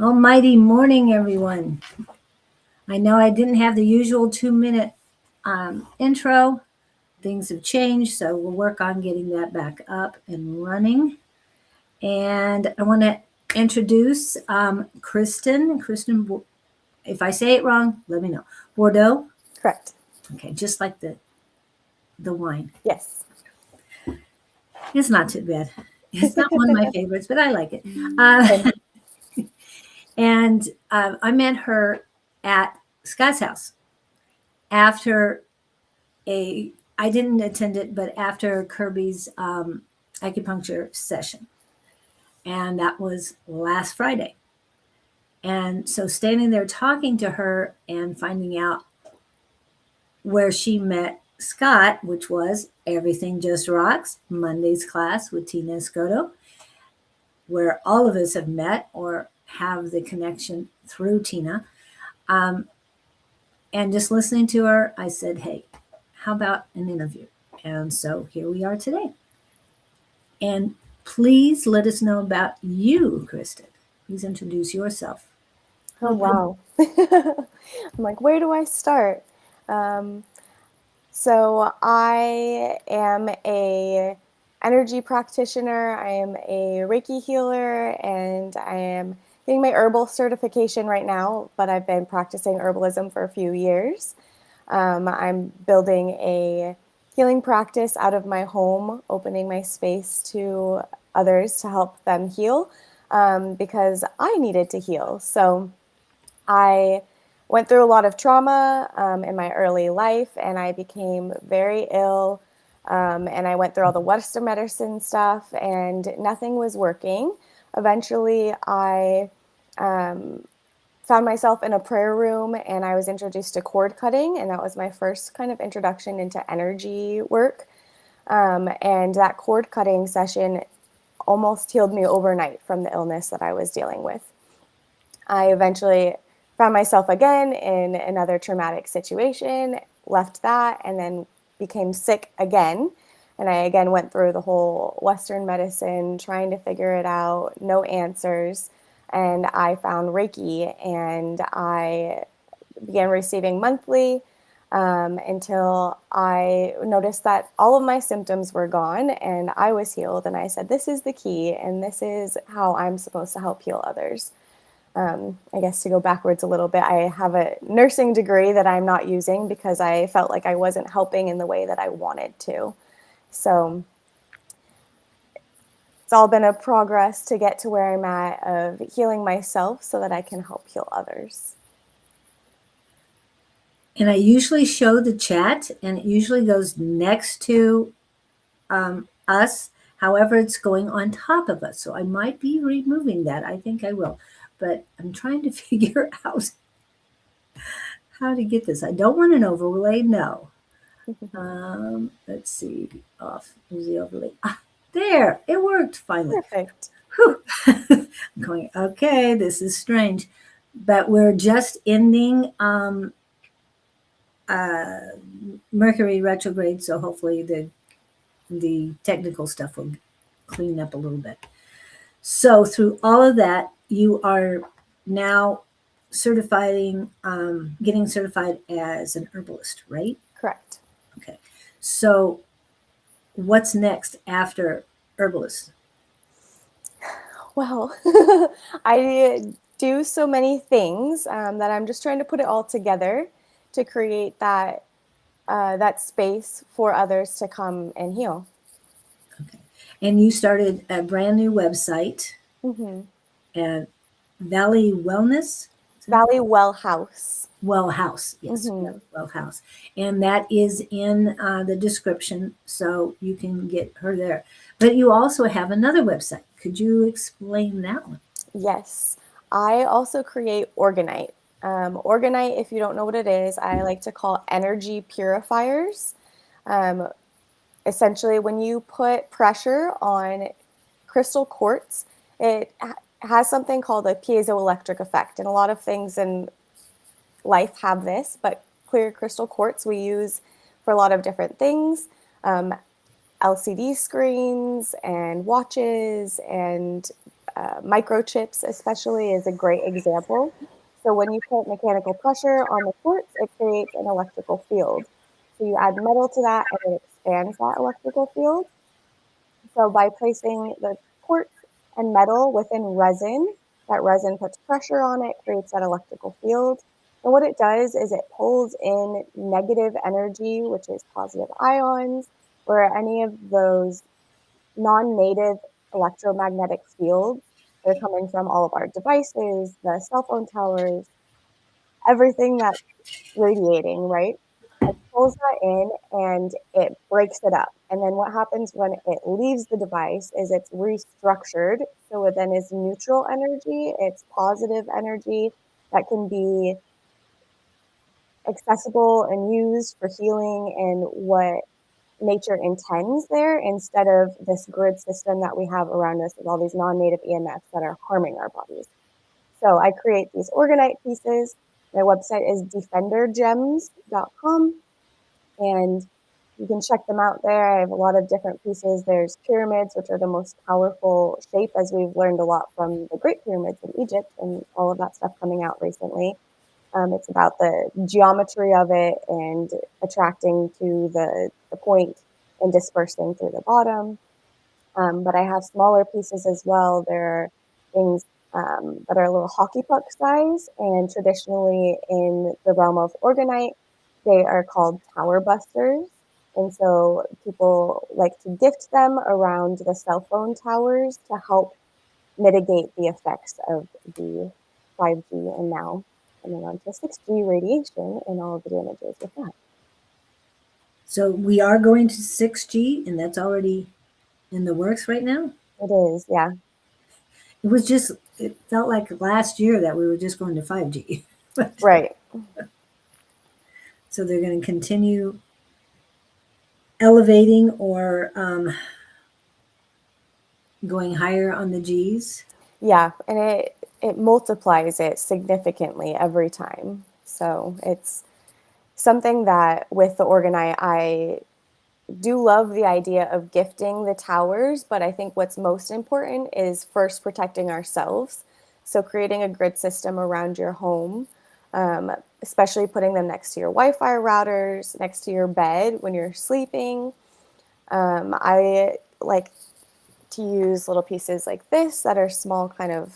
Almighty morning, everyone. I know I didn't have the usual 2 minute intro. Things have changed, so we'll work on getting that back up and running. And I want to introduce Kristen. If I say it wrong, let me know. Bourdeau. Correct. Okay, just like the wine. Yes. It's not too bad. It's not one of my favorites, but I like it. And I met her at Scott's house after I didn't attend it, but after Kirby's acupuncture session. And that was last Friday. And so standing there talking to her and finding out where she met Scott, which was Everything Just Rocks, Monday's class with Tina Escoto, where all of us have met or have the connection through Tina. And just listening to her, I said, hey, how about an interview? And so here we are today. And please let us know about you, Kristen. Please introduce yourself. Oh, wow. I'm like, where do I start? So I am a energy practitioner. I am a Reiki healer, and I am getting my herbal certification right now, but I've been practicing herbalism for a few years. I'm building a healing practice out of my home, opening my space to others to help them heal, because I needed to heal. So I went through a lot of trauma in my early life, and I became very ill. And I went through all the Western medicine stuff, and nothing was working. Eventually, I found myself in a prayer room, and I was introduced to cord cutting, and that was my first kind of introduction into energy work. And that cord cutting session almost healed me overnight from the illness that I was dealing with. I eventually found myself again in another traumatic situation, left that, and then became sick again. And I again went through the whole Western medicine, trying to figure it out, no answers. And I found Reiki, and I began receiving monthly until I noticed that all of my symptoms were gone and I was healed. And I said, this is the key, and this is how I'm supposed to help heal others. I guess to go backwards a little bit, I have a nursing degree that I'm not using because I felt like I wasn't helping in the way that I wanted to. So it's all been a progress to get to where I'm at of healing myself so that I can help heal others. And I usually show the chat, and it usually goes next to us. However, it's going on top of us. So I might be removing that. I think I will. But I'm trying to figure out how to get this. I don't want an overlay. No. Let's see. Off. Is the overlay? Ah, there. It worked finally. Perfect. Whew. I'm going, okay, this is strange. But we're just ending Mercury retrograde, so hopefully the technical stuff will clean up a little bit. So through all of that, you are now getting certified as an herbalist, right? Correct. Okay. So what's next after herbalist? Well, I do so many things that I'm just trying to put it all together to create that space for others to come and heal. Okay. And you started a brand new website at Valley Wellness? Valley Well House. Well House, yes, Well House. And that is in the description, so you can get her there. But you also have another website. Could you explain that one? Yes. I also create Organite. Organite, if you don't know what it is, I like to call energy purifiers. Essentially, when you put pressure on crystal quartz, it has something called a piezoelectric effect. And a lot of things in life have this, but clear crystal quartz we use for a lot of different things. LCD screens and watches and microchips especially is a great example. So when you put mechanical pressure on the quartz, it creates an electrical field. So you add metal to that and it expands that electrical field. So by placing the quartz and metal within resin, that resin puts pressure on it, creates that electrical field. And what it does is it pulls in negative energy, which is positive ions, or any of those non-native electromagnetic fields that are coming from all of our devices, the cell phone towers, everything that's radiating, right? It pulls that in and it breaks it up. And then what happens when it leaves the device is it's restructured. So it then is neutral energy, it's positive energy that can be accessible and used for healing and what nature intends there, instead of this grid system that we have around us with all these non-native EMFs that are harming our bodies. So I create these orgonite pieces. My website is defendergems.com, and you can check them out there. I have a lot of different pieces. There's pyramids, which are the most powerful shape, as we've learned a lot from the Great Pyramids in Egypt and all of that stuff coming out recently. It's about the geometry of it and attracting to the point and dispersing through the bottom. But I have smaller pieces as well. There are things that are a little hockey puck size, and traditionally in the realm of orgonite, they are called tower busters. And so people like to gift them around the cell phone towers to help mitigate the effects of the 5G and now coming on to 6G radiation and all of the damages with that. So we are going to 6G, and that's already in the works right now. It is, yeah. It felt like last year that we were just going to 5G. Right. So they're going to continue elevating or going higher on the G's. Yeah, and it multiplies it significantly every time. So it's something that with the orgonite, I do love the idea of gifting the towers, but I think what's most important is first protecting ourselves. So creating a grid system around your home, especially putting them next to your Wi-Fi routers, next to your bed when you're sleeping. I like to use little pieces like this that are small kind of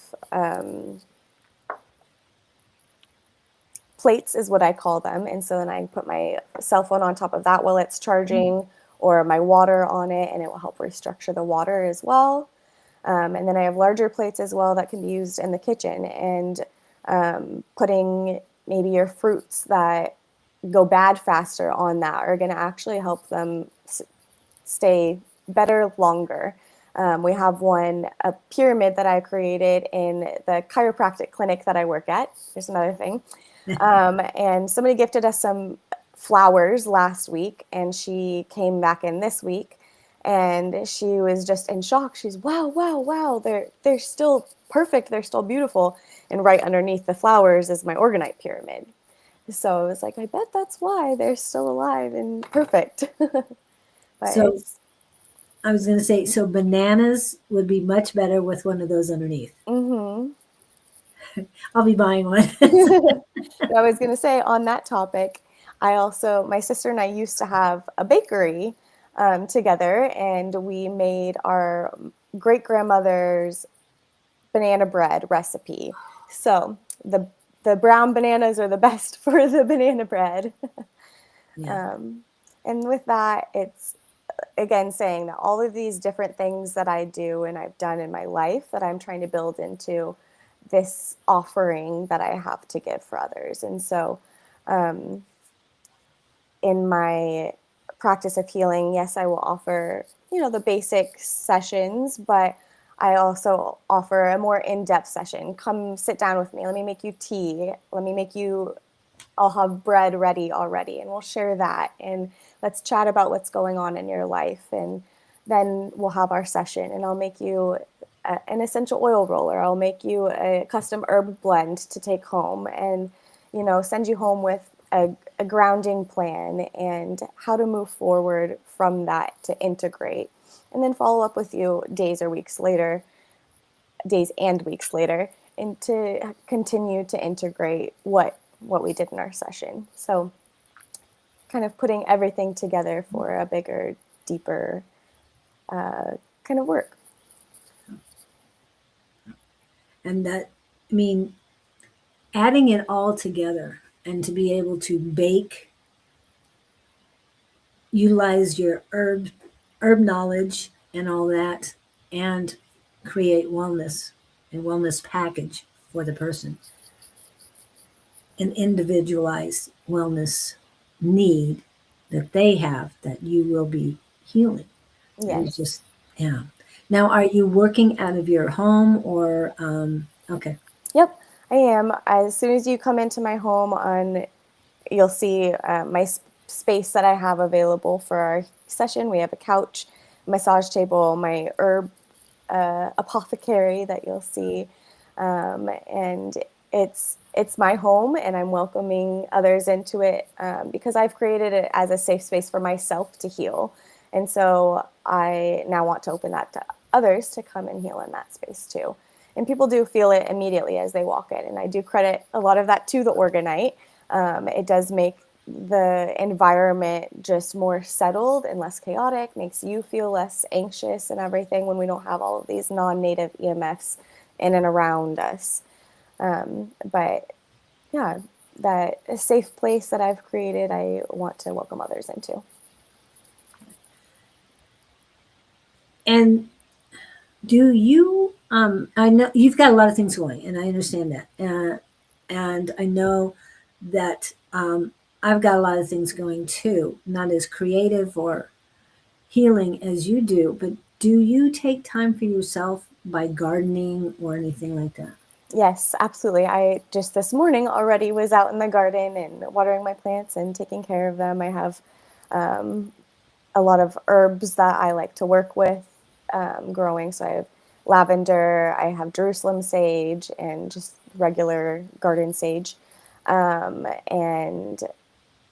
plates is what I call them. And so then I put my cell phone on top of that while it's charging, or my water on it, and it will help restructure the water as well. And then I have larger plates as well that can be used in the kitchen, and putting maybe your fruits that go bad faster on that are going to actually help them stay better longer. We have a pyramid that I created in the chiropractic clinic that I work at. There's another thing. And somebody gifted us some flowers last week, and she came back in this week, and she was just in shock. She's, wow, wow, wow, they're still perfect. They're still beautiful. And right underneath the flowers is my orgonite pyramid. So I was like, I bet that's why they're still alive and perfect. But So I was going to say, so bananas would be much better with one of those underneath. Mm-hmm. I'll be buying one. I was going to say on that topic, my sister and I used to have a bakery together, and we made our great grandmother's banana bread recipe. So the brown bananas are the best for the banana bread. Yeah. And with that, it's again saying that all of these different things that I do and I've done in my life that I'm trying to build into this offering that I have to give for others. And so in my practice of healing, yes, I will offer, the basic sessions, but I also offer a more in-depth session. Come sit down with me. Let me make you tea. I'll have bread ready already, and we'll share that. And let's chat about what's going on in your life. And then we'll have our session, and I'll make you an essential oil roller. I'll make you a custom herb blend to take home, and, send you home with a grounding plan and how to move forward from that to integrate. And then follow up with you days or weeks later days and weeks later, and to continue to integrate what we did in our session. So kind of putting everything together for a bigger, deeper kind of work. And that, I mean, adding it all together and to be able to bake, utilize your herb knowledge and all that, and create wellness and wellness package for the person, an individualized wellness need that they have that you will be healing. And it's Yes. just, yeah. Now, are you working out of your home or, okay. Yep, I am. As soon as you come into my home, you'll see my space that I have available for our session. We have a couch, massage table, my herb apothecary that you'll see, and it's my home, and I'm welcoming others into it because I've created it as a safe space for myself to heal, and so I now want to open that to others to come and heal in that space too. And people do feel it immediately as they walk in, and I do credit a lot of that to the Organite. It does make the environment just more settled and less chaotic, makes you feel less anxious and everything when we don't have all of these non-native EMFs in and around us. But yeah, that a safe place that I've created, I want to welcome others into. And do you, I know you've got a lot of things going, and I understand that. And I know that I've got a lot of things going too, not as creative or healing as you do, but do you take time for yourself by gardening or anything like that? Yes, absolutely. I just this morning already was out in the garden and watering my plants and taking care of them. I have um, a lot of herbs that I like to work with growing. So I have lavender, I have Jerusalem sage, and just regular garden sage, and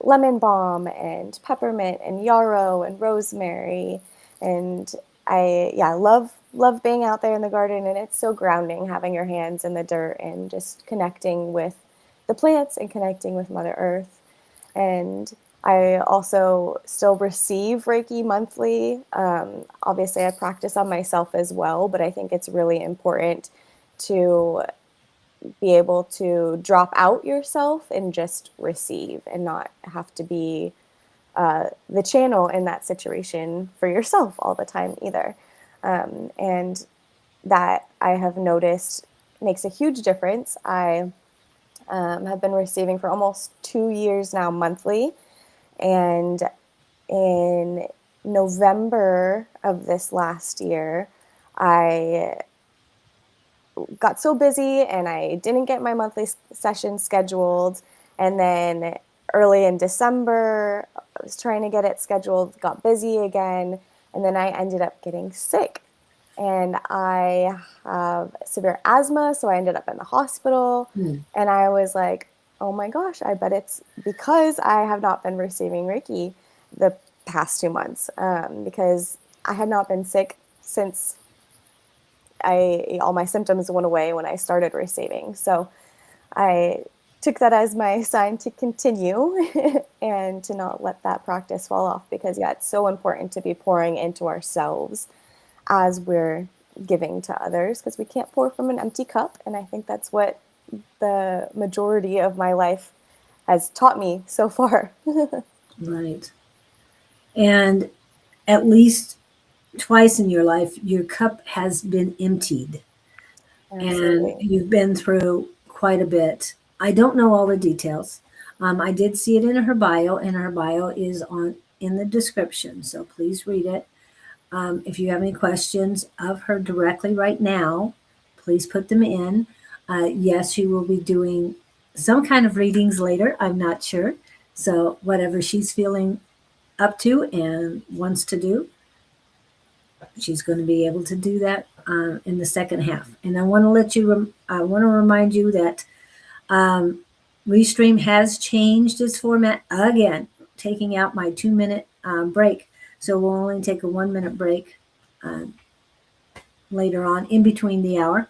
lemon balm, and peppermint, and yarrow, and rosemary. And I love being out there in the garden, and it's so grounding having your hands in the dirt and just connecting with the plants and connecting with Mother Earth. And I also still receive Reiki monthly. Obviously, I practice on myself as well, but I think it's really important to be able to drop out yourself and just receive and not have to be the channel in that situation for yourself all the time either. And that I have noticed makes a huge difference. I have been receiving for almost 2 years now monthly. And in November of this last year, I got so busy and I didn't get my monthly session scheduled. And then early in December, I was trying to get it scheduled, got busy again, and then I ended up getting sick. And I have severe asthma, so I ended up in the hospital. Hmm. And I was like, oh my gosh, I bet it's because I have not been receiving Reiki the past 2 months, because I had not been sick since all my symptoms went away when I started receiving. So I took that as my sign to continue and to not let that practice fall off, because yeah, it's so important to be pouring into ourselves as we're giving to others, because we can't pour from an empty cup. And I think that's what the majority of my life has taught me so far. Right. And at least twice in your life, your cup has been emptied and Absolutely. you've been through quite a bit. I don't know all the details. I did see it in her bio, and her bio is on in the description, so please read it. If you have any questions of her directly right now, please put them in. Yes, she will be doing some kind of readings later. I'm not sure. So, whatever she's feeling up to and wants to do, she's going to be able to do that in the second half. And I want to I want to remind you that Restream has changed its format again, taking out my 2 minute break. So we'll only take a 1 minute break later on in between the hour.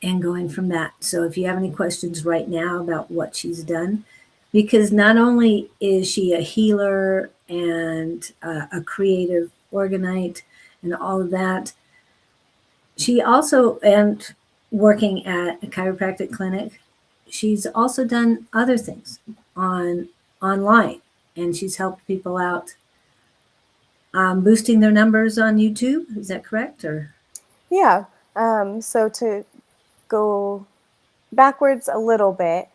and going from that. So if you have any questions right now about what she's done, because not only is she a healer and a creative organite and all of that, she also, and working at a chiropractic clinic, she's also done other things online, and she's helped people out boosting their numbers on YouTube. Is that correct? Or Yeah. So to go backwards a little bit,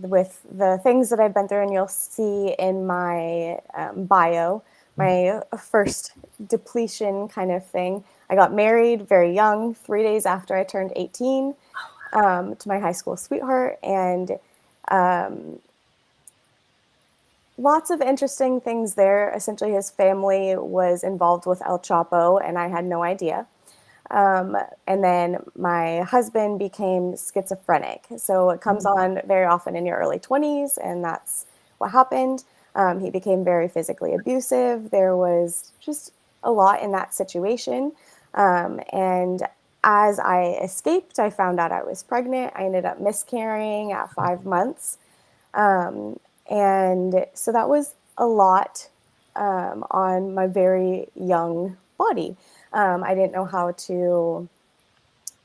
with the things that I've been through, and you'll see in my bio, my first depletion kind of thing. I got married very young, 3 days after I turned 18, to my high school sweetheart, and lots of interesting things there. Essentially, his family was involved with El Chapo, and I had no idea. And then my husband became schizophrenic. So it comes on very often in your early 20s, and that's what happened. He became very physically abusive. There was just a lot in that situation. And as I escaped, I found out I was pregnant. I ended up miscarrying at 5 months. And so that was a lot on my very young body. I didn't know how to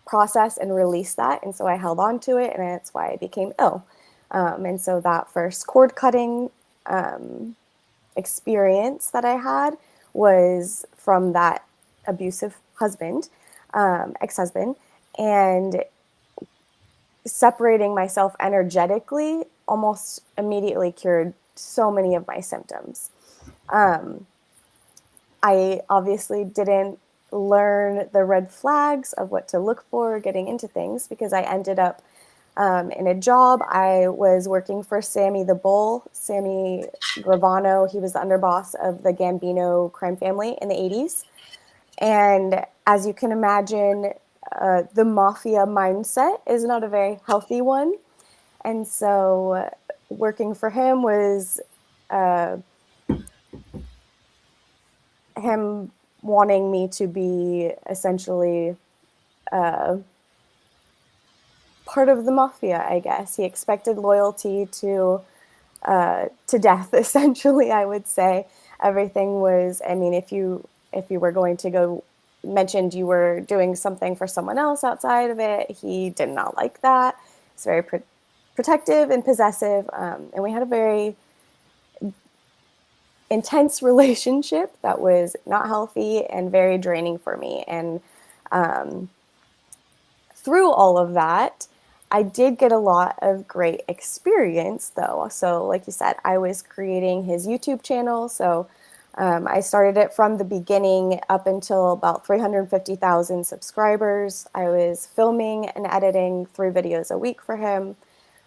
process and release that. And so I held on to it, and that's why I became ill. And so that first cord cutting experience that I had was from that abusive husband, ex-husband, and separating myself energetically almost immediately cured so many of my symptoms. I obviously didn't learn the red flags of what to look for getting into things, because I ended up in a job. I was working for Sammy the Bull, Sammy Gravano. He was the underboss of the Gambino crime family in the 80s. And as you can imagine, the mafia mindset is not a very healthy one. And so working for him was him wanting me to be essentially part of the mafia, I guess. He expected loyalty to death, essentially, I would say. Everything was, I mean, if you were going to go, mentioned you were doing something for someone else outside of it, he did not like that. He's very protective and possessive, and we had a very intense relationship that was not healthy and very draining for me. And through all of that, I did get a lot of great experience, though. So like you said, I was creating his YouTube channel. So I started it from the beginning up until about 350,000 subscribers. I was filming and editing 3 videos a week for him,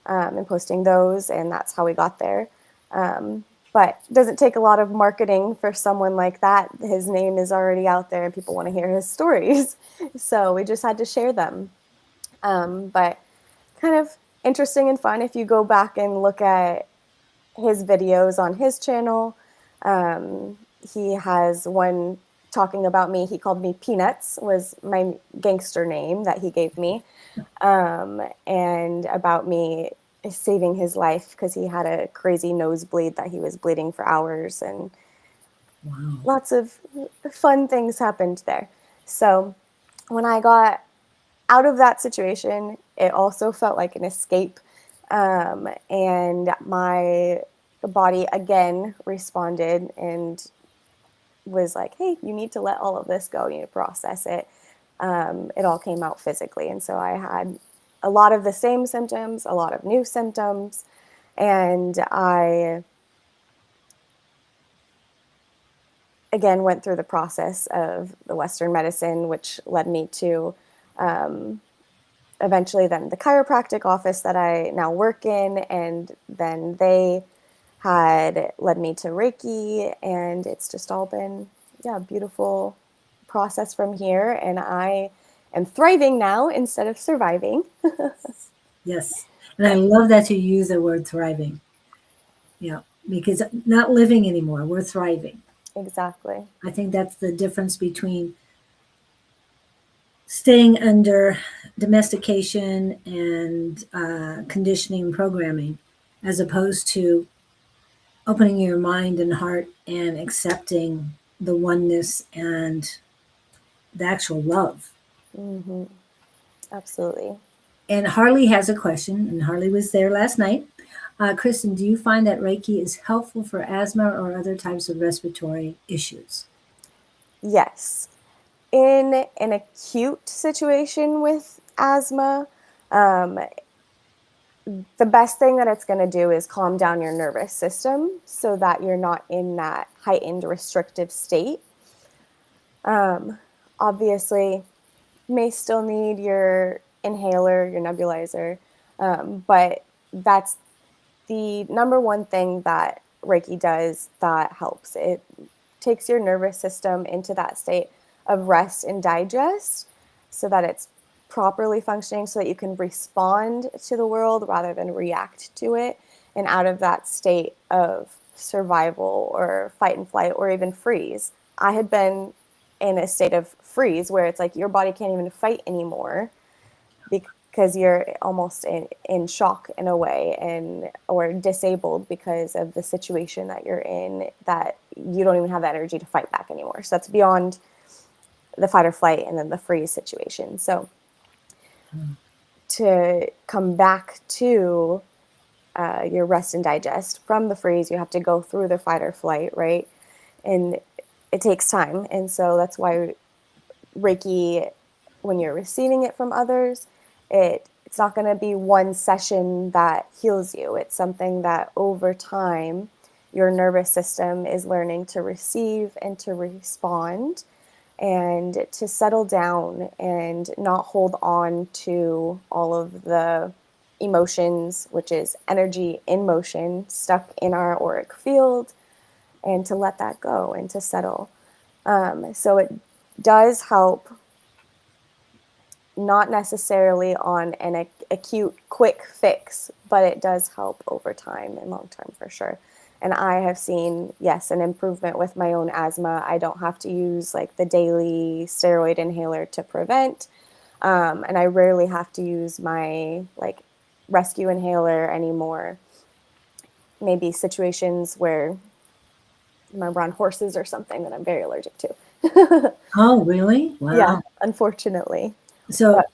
and posting those, and that's how we got there. But it doesn't take a lot of marketing for someone like that. His name is already out there, and people want to hear his stories. So we just had to share them. But kind of interesting and fun if you go back and look at his videos on his channel. He has one talking about me. He called me Peanuts, was my gangster name that he gave me, and about me saving his life because he had a crazy nosebleed that he was bleeding for hours, and wow. Lots of fun things happened there. So when I got out of that situation, it also felt like an escape, and my body again responded and was like, hey, you need to let all of this go. You need to process it. It all came out physically. And so I had a lot of the same symptoms, a lot of new symptoms, and I again went through the process of the Western medicine, which led me to eventually then the chiropractic office that I now work in, and then they had led me to Reiki, and it's just all been, yeah, a beautiful process from here, and I am thriving now instead of surviving. Yes. And I love that you use the word thriving. Yeah, because not living anymore, we're thriving. Exactly. I think that's the difference between staying under domestication and conditioning programming, as opposed to opening your mind and heart and accepting the oneness and the actual love. Hmm. Absolutely. And Harley has a question, and Harley was there last night. Kristen, do you find that Reiki is helpful for asthma or other types of respiratory issues? Yes. In an acute situation with asthma, um, the best thing that it's going to do is calm down your nervous system so that you're not in that heightened restrictive state. Um, Obviously, you may still need your inhaler, your nebulizer, but that's the number one thing that Reiki does that helps. It takes your nervous system into that state of rest and digest so that it's properly functioning, so that you can respond to the world rather than react to it, and out of that state of survival or fight and flight or even freeze. I had been in a state of freeze where it's like your body can't even fight anymore because you're almost in shock in a way, and or disabled because of the situation that you're in, that you don't even have the energy to fight back anymore. So that's beyond the fight or flight and then the freeze situation. So to come back to your rest and digest from the freeze, you have to go through the fight or flight, right? And it takes time. And so that's why Reiki, when you're receiving it from others, it's not going to be one session that heals you. It's something that over time your nervous system is learning to receive and to respond and to settle down and not hold on to all of the emotions, which is energy in motion stuck in our auric field, and to let that go and to settle. So it does help, not necessarily on an acute quick fix, but it does help over time and long term for sure. And I have seen, yes, an improvement with my own asthma. I don't have to use like the daily steroid inhaler to prevent. And I rarely have to use my like rescue inhaler anymore. Maybe situations where I'm around horses or something that I'm very allergic to. Oh, really? Yeah, Wow. unfortunately. So But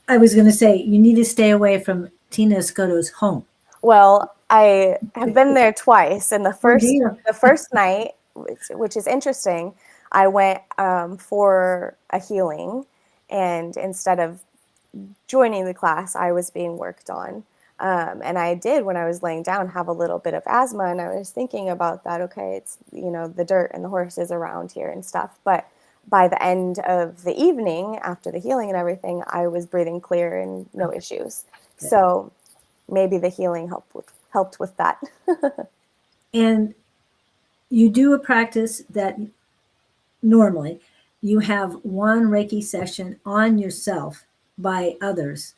I was going to say, you need to stay away from Tina Scotto's home. well, I have been there twice, and the Oh, first dear. the first night, which is interesting, I went for a healing, and instead of joining the class, I was being worked on. And I did, when I was laying down, have a little bit of asthma, and I was thinking about that. Okay, it's the dirt and the horses around here and stuff, but by the end of the evening, after the healing and everything, I was breathing clear and no issues. Good. So maybe the healing helped with that. And you do a practice that normally you have one Reiki session on yourself by others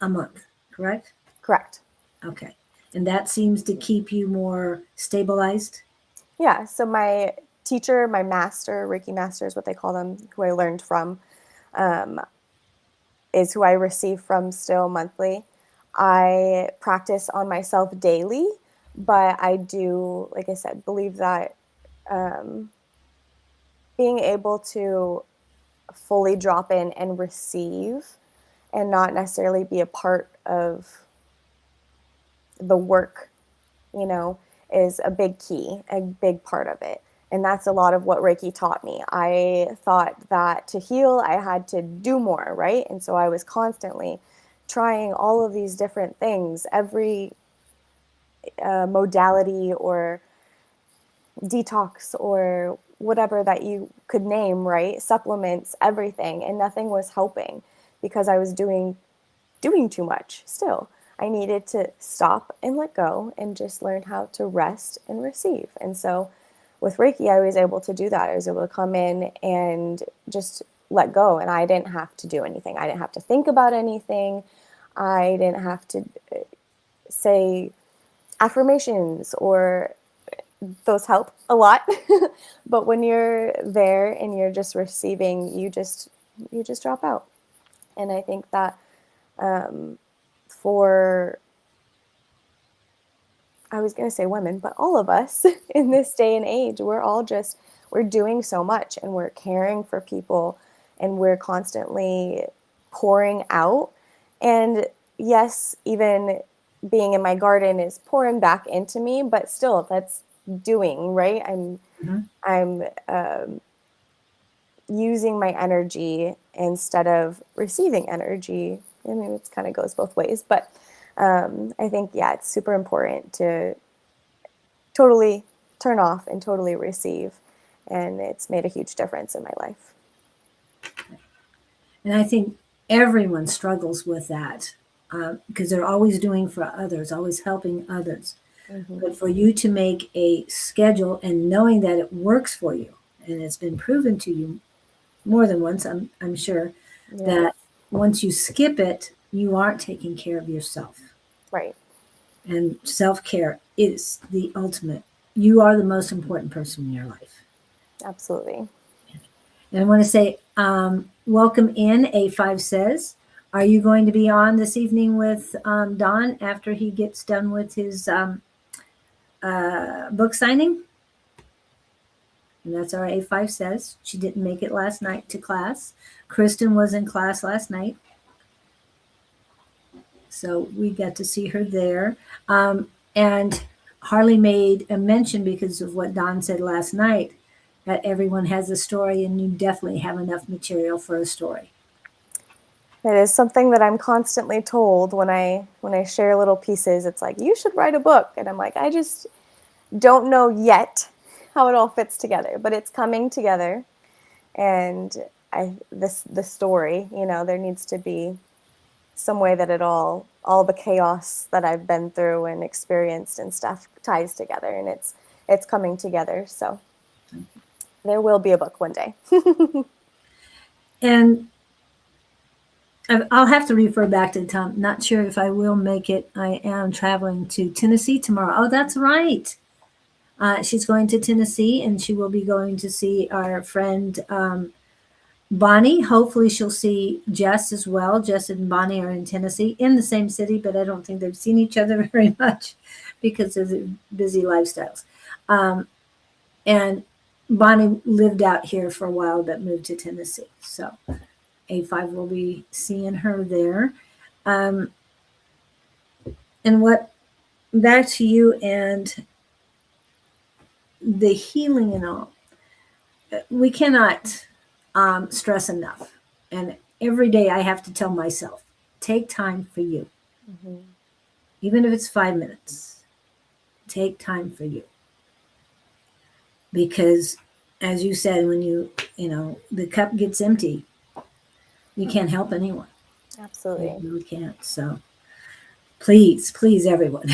a month, correct? Correct. Okay. And that seems to keep you more stabilized. Yeah. So my teacher, my master, Reiki master is what they call them, who I learned from, um, is who I receive from still monthly. I practice on myself daily, but I do, like I said, believe that um, being able to fully drop in and receive and not necessarily be a part of the work, you know, is a big key, a big part of it. And that's a lot of what Reiki taught me. I thought that to heal, I had to do more, right? And so I was constantly trying all of these different things, every modality or detox or whatever that you could name, right? Supplements, everything, and nothing was helping because I was doing too much still. I needed to stop and let go and just learn how to rest and receive. And so with Reiki, I was able to do that. I was able to come in and just let go, and I didn't have to do anything. I didn't have to think about anything. I didn't have to say affirmations, or those help a lot. But when you're there and you're just receiving, you just drop out. And I think that for, I was going to say women, but all of us in this day and age, we're doing so much and we're caring for people and we're constantly pouring out. And yes, even being in my garden is pouring back into me, but still that's doing, right? I'm using my energy instead of receiving energy. I mean, it kind of goes both ways, but I think, yeah, it's super important to totally turn off and totally receive. And it's made a huge difference in my life. And I think everyone struggles with that because they're always doing for others, always helping others. Mm-hmm. But for you to make a schedule and knowing that it works for you, and it's been proven to you more than once, I'm sure, Yeah. that once you skip it, you aren't taking care of yourself. Right. And self-care is the ultimate. You are the most important person in your life. Absolutely. And I want to say, welcome in. A5 says, are you going to be on this evening with Don after he gets done with his book signing? And that's our A5 says. She didn't make it last night to class. Kristen was in class last night. So we got to see her there. And Harley made a mention because of what Don said last night that everyone has a story and you definitely have enough material for a story. It is something that I'm constantly told when I share little pieces. It's like, you should write a book. And I'm like, I just don't know yet how it all fits together, but it's coming together. And the story, there needs to be some way that all the chaos that I've been through and experienced and stuff ties together, and it's coming together. So there will be a book one day. And I'll have to refer back to Tom. Not sure if I will make it. I am traveling to Tennessee tomorrow. Oh, that's right. She's going to Tennessee, and she will be going to see our friend Bonnie. Hopefully, she'll see Jess as well. Jess and Bonnie are in Tennessee, in the same city, but I don't think they've seen each other very much because of their busy lifestyles. And Bonnie lived out here for a while, but moved to Tennessee. So A5 will be seeing her there. And what back to you and the healing and all. We cannot stress enough. And every day I have to tell myself, take time for you. Mm-hmm. Even if it's 5 minutes, take time for you. Because as you said, when the cup gets empty, you can't help anyone. Absolutely. You really can't. So please, everyone,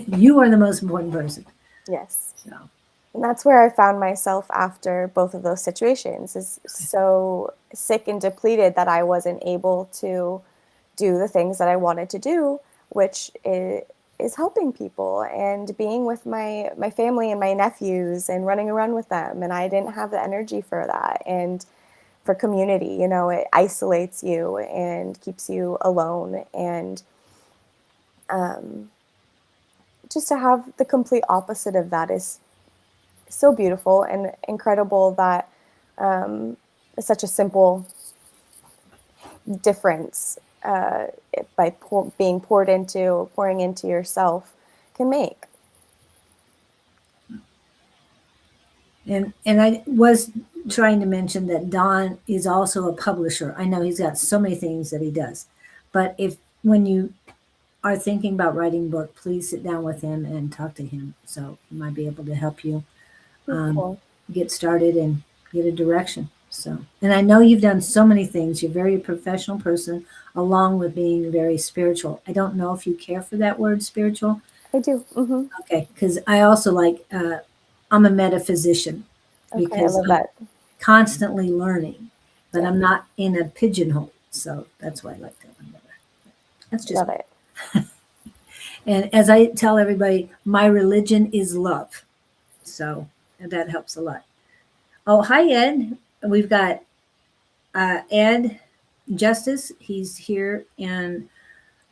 you are the most important person. Yes. So. And that's where I found myself after both of those situations, is so sick and depleted that I wasn't able to do the things that I wanted to do, which is helping people and being with my family and my nephews and running around with them. And I didn't have the energy for that. And for community, it isolates you and keeps you alone. And just to have the complete opposite of that is so beautiful and incredible that it's such a simple difference by pouring into yourself can make. And I was trying to mention that Don is also a publisher. I know he's got so many things that he does, but when you are thinking about writing a book, please sit down with him and talk to him. So he might be able to help you Cool. get started and get a direction. So, and I know you've done so many things. You're a very professional person, along with being very spiritual. I don't know if you care for that word, spiritual. I do. Mm-hmm. Okay, because I also like. I'm a metaphysician Okay, because I love I'm that. constantly learning, but Yeah. I'm not in a pigeonhole. So that's why I like that one better. That's just Love it. And as I tell everybody, my religion is love. So that helps a lot. Oh, hi, Ed. We've got Ed Justice, he's here in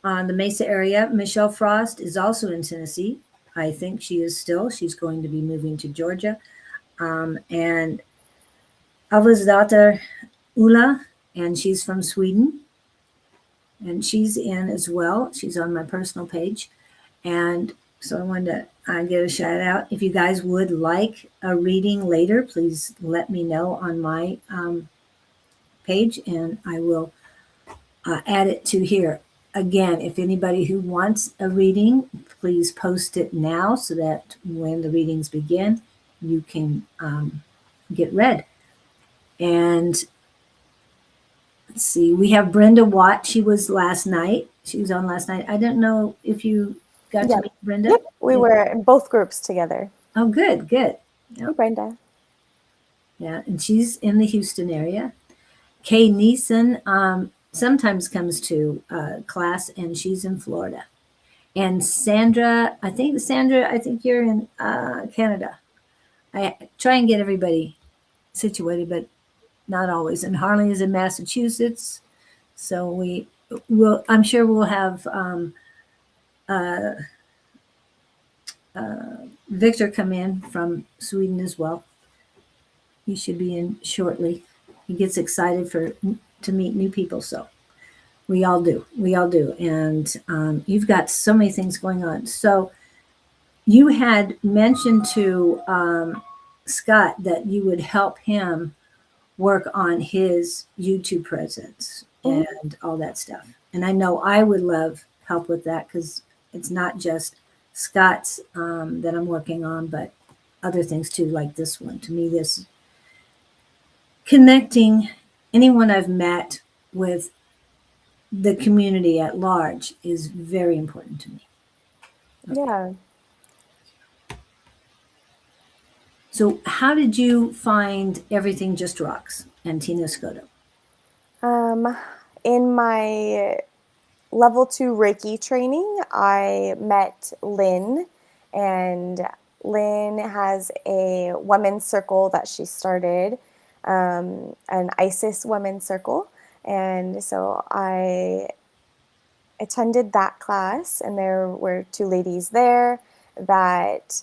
the Mesa area. Michelle Frost is also in Tennessee. I think she is still. She's going to be moving to Georgia. And Alva's daughter, Ulla, and she's from Sweden. And she's in as well. She's on my personal page. And so I wanted to give a shout out. If you guys would like a reading later, please let me know on my page and I will add it to here. Again, if anybody who wants a reading, please post it now so that when the readings begin, you can get read. And let's see, we have Brenda Watt. She was last night. She was on last night. I don't know if you got to meet Brenda. Yep, we were in both groups together. Oh, good. Yep. Hey, Brenda. Yeah, and she's in the Houston area. Kay Neeson sometimes comes to class, and she's in Florida. And Sandra, I think you're in Canada. I try and get everybody situated, but not always. And Harley is in Massachusetts, so I'm sure we'll have Victor come in from Sweden as well. He should be in shortly. He gets excited to meet new people, so we all do. And you've got so many things going on. So you had mentioned to Scott that you would help him work on his YouTube presence and all that stuff. And I know I would love help with that because it's not just Scott's that I'm working on, but other things too, like this one. To me, this connecting anyone I've met with the community at large is very important to me. Yeah. So how did you find Everything Just Rocks and Tina Scotto? In my level 2 Reiki training, I met Lynn, and Lynn has a women's circle that she started, an ISIS women's circle. And so I attended that class, and there were 2 ladies there that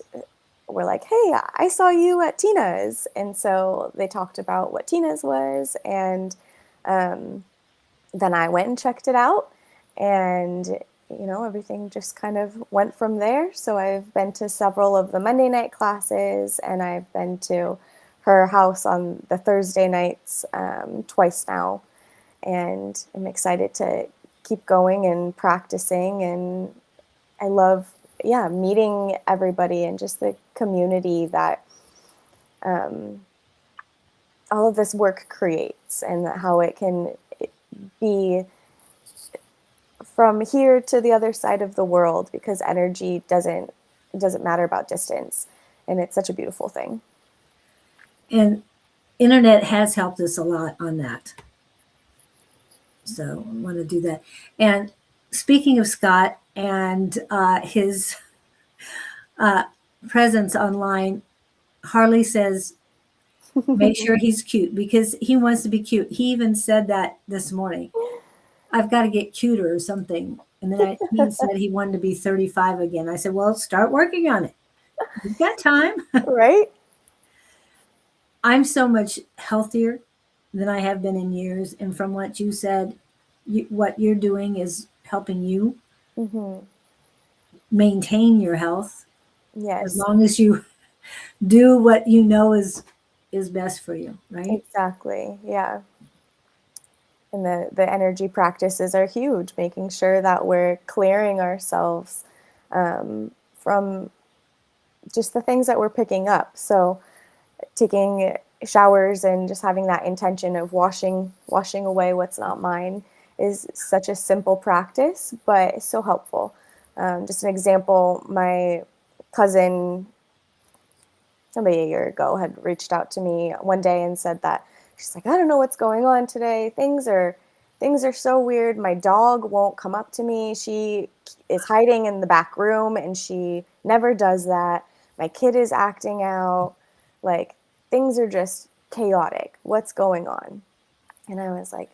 were like, hey, I saw you at Tina's. And so they talked about what Tina's was. And then I went and checked it out. And, everything just kind of went from there. So I've been to several of the Monday night classes, and I've been to her house on the Thursday nights twice now. And I'm excited to keep going and practicing. And I love meeting everybody and just the community that all of this work creates, and how it can be from here to the other side of the world, because energy doesn't matter about distance, and it's such a beautiful thing. And internet has helped us a lot on that. So I want to do that. And speaking of Scott and his presence online, Harley says, make sure he's cute because he wants to be cute. He even said that this morning. I've got to get cuter or something. And then he said he wanted to be 35 again. I said, well, start working on it. You've got time. Right? I'm so much healthier than I have been in years. And from what you said, what you're doing is helping you maintain your health. Yes. As long as you do what you know is best for you, right? Exactly. Yeah. And the energy practices are huge, making sure that we're clearing ourselves from just the things that we're picking up. So taking showers and just having that intention of washing away what's not mine is such a simple practice, but it's so helpful. Just an example, my cousin, somebody a year ago, had reached out to me one day and said that she's like, I don't know what's going on today. Things are so weird. My dog won't come up to me. She is hiding in the back room, and she never does that. My kid is acting out. Like, things are just chaotic. What's going on? And I was like,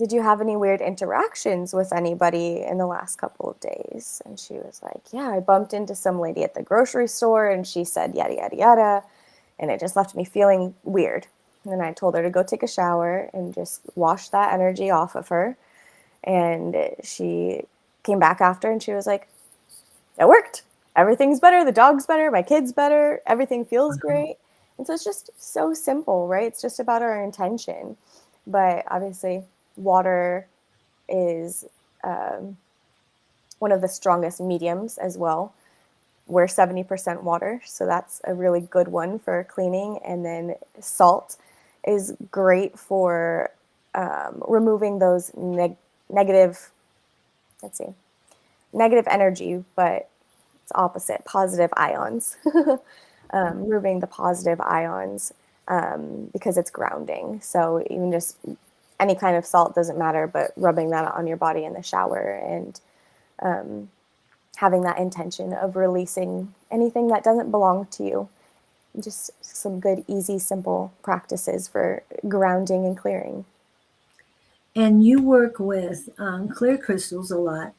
did you have any weird interactions with anybody in the last couple of days? And she was like, yeah, I bumped into some lady at the grocery store and she said yada, yada, yada. And it just left me feeling weird. And then I told her to go take a shower and just wash that energy off of her. And she came back after and she was like, it worked. Everything's better. The dog's better. My kid's better. Everything feels great. And so it's just so simple, right? It's just about our intention. But obviously, water is one of the strongest mediums as well. We're 70% water, so that's a really good one for cleaning. And then salt is great for removing those negative, negative energy, but it's opposite, positive ions. Removing the positive ions because it's grounding. So even just any kind of salt doesn't matter, but rubbing that on your body in the shower and having that intention of releasing anything that doesn't belong to you. Just some good, easy, simple practices for grounding and clearing. And you work with clear crystals a lot,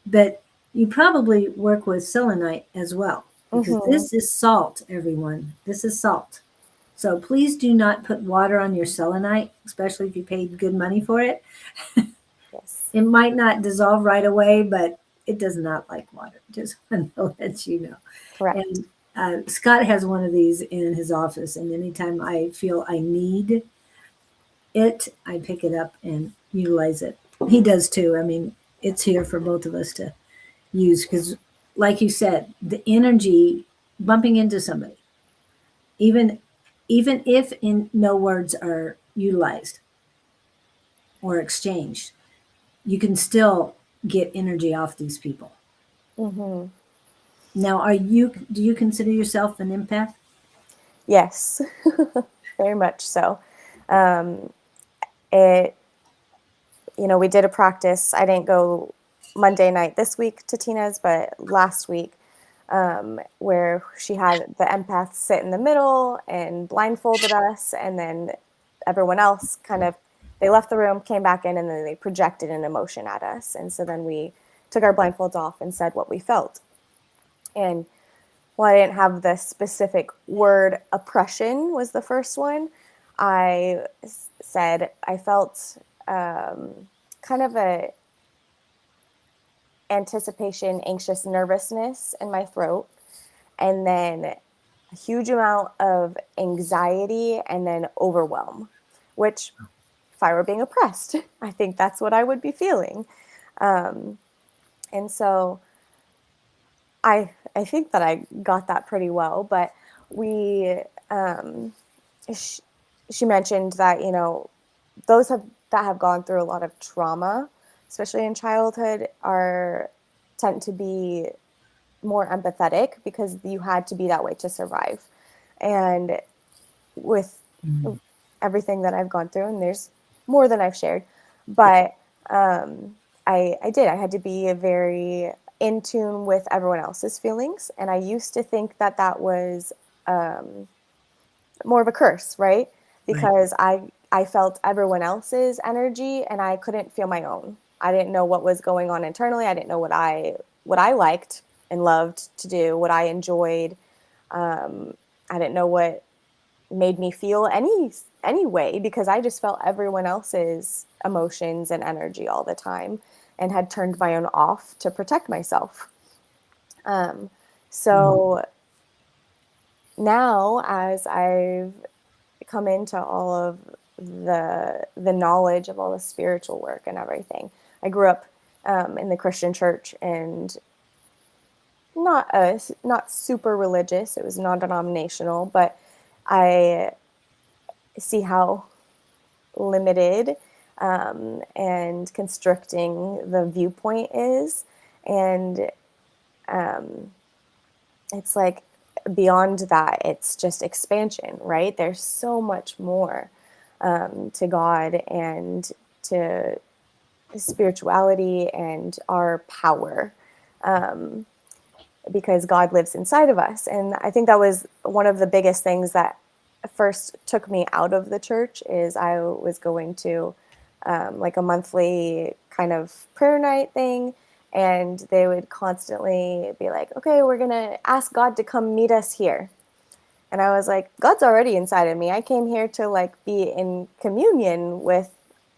but you probably work with selenite as well, because this is salt, everyone. This is salt. So please do not put water on your selenite, especially if you paid good money for it. Yes. It might not dissolve right away, but it does not like water. Just want to let you know. Correct. And Scott has one of these in his office, and anytime I feel I need it, I pick it up and utilize it. He does too. I mean, it's here for both of us to use because, like you said, the energy bumping into somebody, even if no words are utilized or exchanged, you can still get energy off these people. Now, do you consider yourself an empath? Yes, very much so. We did a practice. I didn't go Monday night this week to Tina's, but last week, where she had the empath sit in the middle and blindfolded us, and then everyone else they left the room, came back in, and then they projected an emotion at us. And so then we took our blindfolds off and said what we felt. And while I didn't have the specific word, oppression was the first one, I said I felt kind of a anticipation, anxious nervousness in my throat, and then a huge amount of anxiety and then overwhelm, which if I were being oppressed, I think that's what I would be feeling. And so I think that I got that pretty well, but she mentioned that, those that have gone through a lot of trauma, especially in childhood, tend to be more empathetic because you had to be that way to survive. And with everything that I've gone through, and there's more than I've shared, but I had to be very in tune with everyone else's feelings. And I used to think that was more of a curse, right? Because I felt everyone else's energy and I couldn't feel my own. I didn't know what was going on internally. I didn't know what I liked and loved to do, what I enjoyed. I didn't know what made me feel any way, because I just felt everyone else's emotions and energy all the time and had turned my own off to protect myself. So now, as I've come into all of the knowledge of all the spiritual work and everything, I grew up in the Christian church, and not super religious. It was non-denominational, but I see how limited and constricting the viewpoint is. And it's like beyond that, it's just expansion, right? There's so much more to God and to spirituality and our power, because God lives inside of us. And I think that was one of the biggest things that first took me out of the church is I was going to like a monthly kind of prayer night thing. And they would constantly be like, okay, we're going to ask God to come meet us here. And I was like, God's already inside of me. I came here to like be in communion with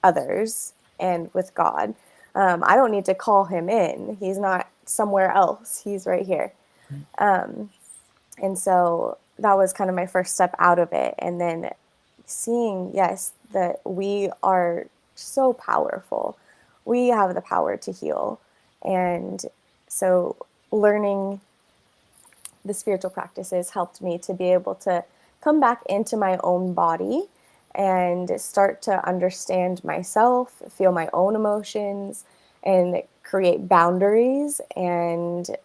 others and with God. I don't need to call him in. He's not somewhere else. He's right here. And so that was kind of my first step out of it. And then seeing, yes, that we are so powerful. We have the power to heal. And so learning the spiritual practices helped me to be able to come back into my own body and start to understand myself, feel my own emotions, and create boundaries and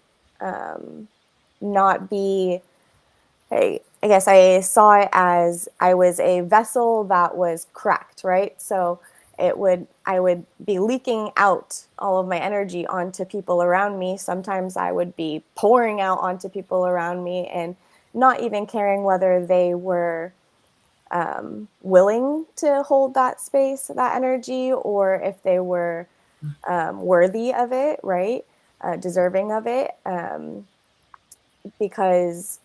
not be, I guess I saw it as I was a vessel that was cracked, right? So I would be leaking out all of my energy onto people around me. Sometimes I would be pouring out onto people around me and not even caring whether they were willing to hold that space, that energy, or if they were worthy of it, right? Deserving of it. Because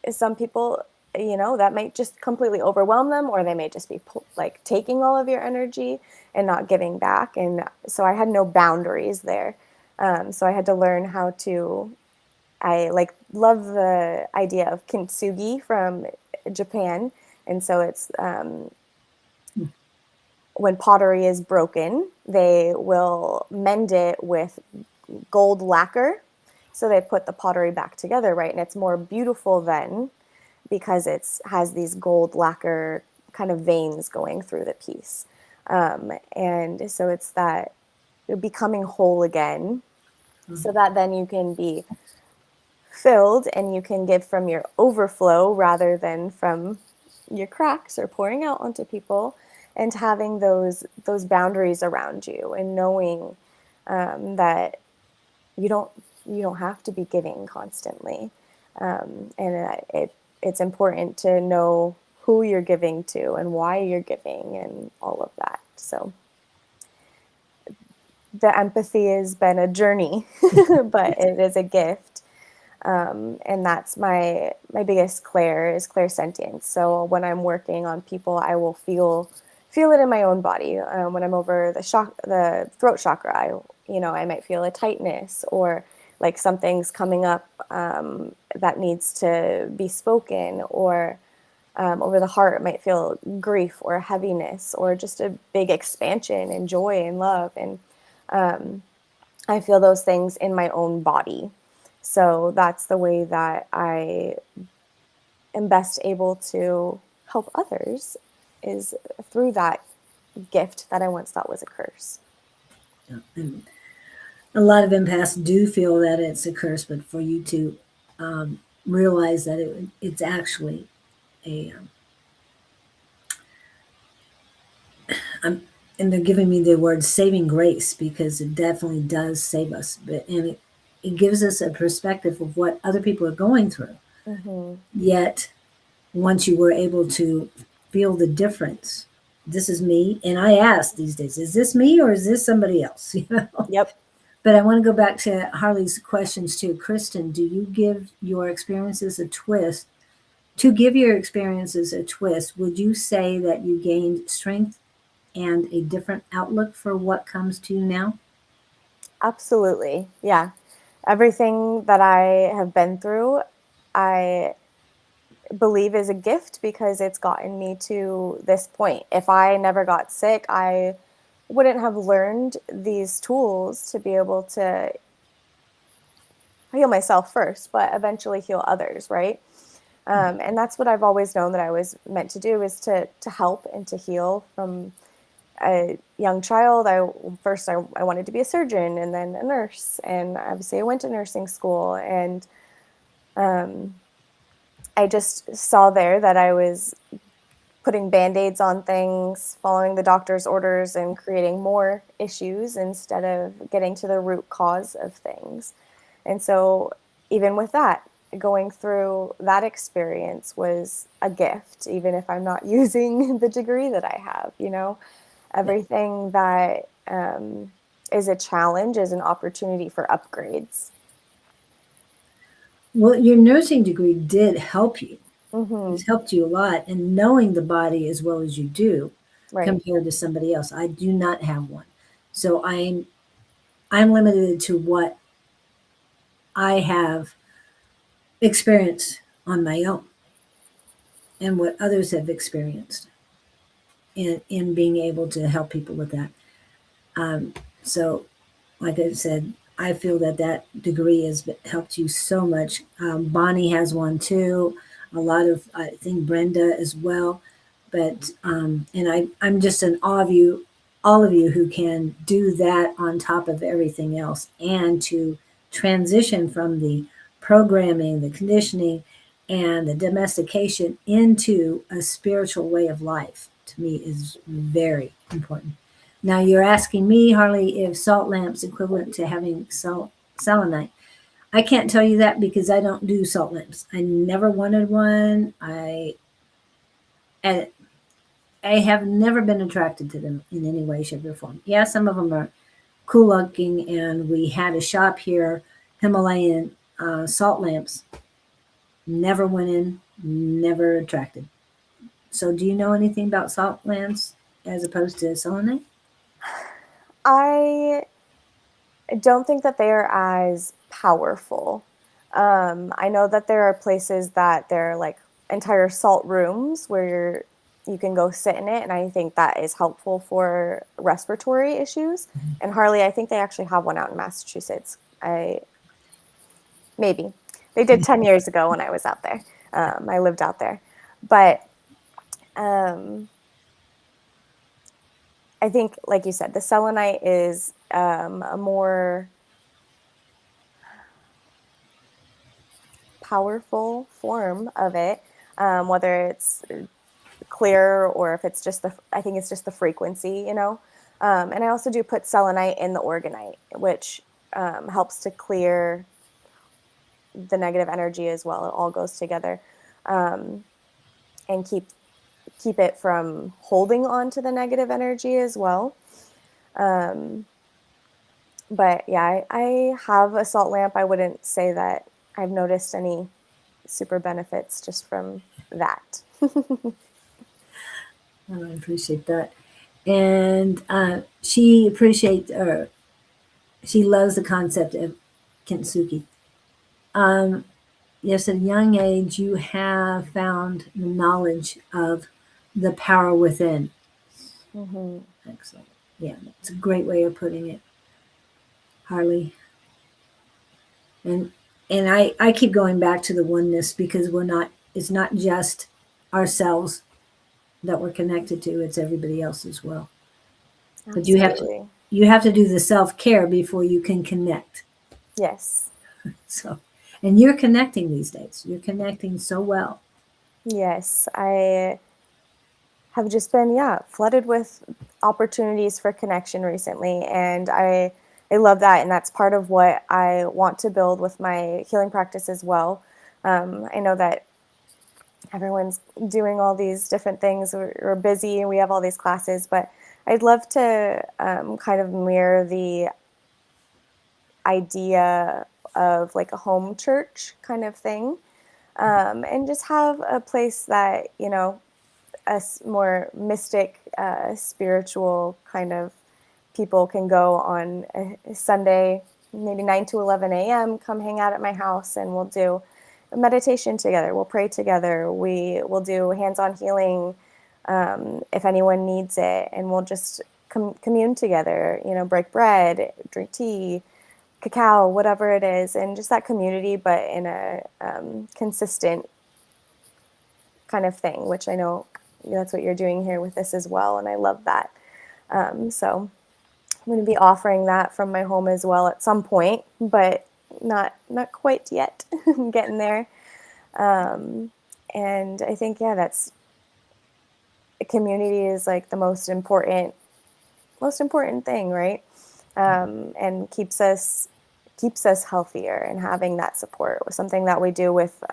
some people, that might just completely overwhelm them, or they may just be like taking all of your energy and not giving back. And so I had no boundaries there. So I had to learn how to, I like love the idea of kintsugi from Japan. And so it's when pottery is broken, they will mend it with gold lacquer. So they put the pottery back together, right? And it's more beautiful then because it has these gold lacquer kind of veins going through the piece. And so it's that you're becoming whole again, so that then you can be filled and you can give from your overflow rather than from your cracks or pouring out onto people, and having those boundaries around you and knowing that you don't have to be giving constantly. It's important to know who you're giving to and why you're giving and all of that. So the empathy has been a journey, but it is a gift. And that's my biggest clair is clairsentience. So when I'm working on people, I will feel it in my own body. When I'm over the throat chakra, I might feel a tightness, or like something's coming up that needs to be spoken, or over the heart, it might feel grief or heaviness, or just a big expansion and joy and love. And I feel those things in my own body. So that's the way that I am best able to help others, is through that gift that I once thought was a curse. And a lot of empaths do feel that it's a curse, but for you to realize that it's actually a, and they're giving me the word saving grace, because it definitely does save us. And it gives us a perspective of what other people are going through. Mm-hmm. Yet, once you were able to feel the difference, this is me. And I ask these days, is this me or is this somebody else? Yep. But I want to go back to Harley's questions too. Kristen, do you give your experiences a twist? To give your experiences a twist, would you say that you gained strength and a different outlook for what comes to you now? Absolutely. Yeah. Everything that I have been through, I believe is a gift because it's gotten me to this point. If I never got sick, I wouldn't have learned these tools to be able to heal myself first, but eventually heal others, right? And that's what I've always known that I was meant to do, is to help and to heal. From a young child, I wanted to be a surgeon and then a nurse, and obviously I went to nursing school, and I just saw there that I was putting band-aids on things, following the doctor's orders, and creating more issues instead of getting to the root cause of things. And so even with that, going through that experience was a gift, even if I'm not using the degree that I have, you know? Everything that is a challenge is an opportunity for upgrades. Well, your nursing degree did help you. Mm-hmm. It's helped you a lot in knowing the body as well as you do Right. compared to somebody else. I do not have one. So I'm limited to what I have experienced on my own and what others have experienced in being able to help people with that. So, like I said, I feel that that degree has helped you so much. Bonnie has one too. A lot of, I think Brenda as well. But and I'm just in awe of you, all of you who can do that on top of everything else, and to transition from the programming, the conditioning, and the domestication into a spiritual way of life. To me, is very important. Now you're asking me, Harley, if salt lamps equivalent to having selenite. I can't tell you that because I don't do salt lamps. I never wanted one. And I have never been attracted to them in any way, shape, or form. Yeah, some of them are cool looking, and we had a shop here, Himalayan salt lamps. Never went in, never attracted. So, do you know anything about salt lamps as opposed to selenite? I don't think that they are as powerful. I know that there are places that there are like entire salt rooms where you can go sit in it, and I think that is helpful for respiratory issues. And Harley, I think they actually have one out in Massachusetts. I maybe they did 10 years ago when I was out there. I lived out there, but um, I think, like you said, the selenite is a more powerful form of it, whether it's clear or if it's just I think it's just the frequency, you know. And I also do put selenite in the organite, which helps to clear the negative energy as well. It all goes together, and keep it from holding on to the negative energy as well. Um, but yeah, I have a salt lamp. I wouldn't say that I've noticed any super benefits just from that. Oh, I appreciate that. And she appreciates, or she loves the concept of kintsugi. Um, yes, at a young age, you have found the knowledge of the power within. Hmm. Excellent. Yeah, that's a great way of putting it, Harley. And I keep going back to the oneness because we're not. It's not just ourselves that we're connected to. It's everybody else as well. But Absolutely. you have to do the self care before you can connect. Yes. So, and you're connecting these days. You're connecting so well. Yes. I have just been, yeah, flooded with opportunities for connection recently. And I love that. And that's part of what I want to build with my healing practice as well. I know that everyone's doing all these different things. We're busy and we have all these classes, but I'd love to kind of mirror the idea of like a home church kind of thing, and just have a place that, you know, more mystic, spiritual kind of people can go on a Sunday, maybe 9 to 11 a.m., come hang out at my house and we'll do a meditation together. We'll pray together. We will do hands-on healing if anyone needs it. And we'll just commune together, you know, break bread, drink tea, cacao, whatever it is. And just that community, but in a consistent kind of thing, which I know that's what you're doing here with this as well. And I love that. So I'm going to be offering that from my home as well at some point, but not quite yet. I'm getting there. And I think, yeah, that's community is like the most important thing, right? And keeps us keeps us healthier, and having that support was something that we do with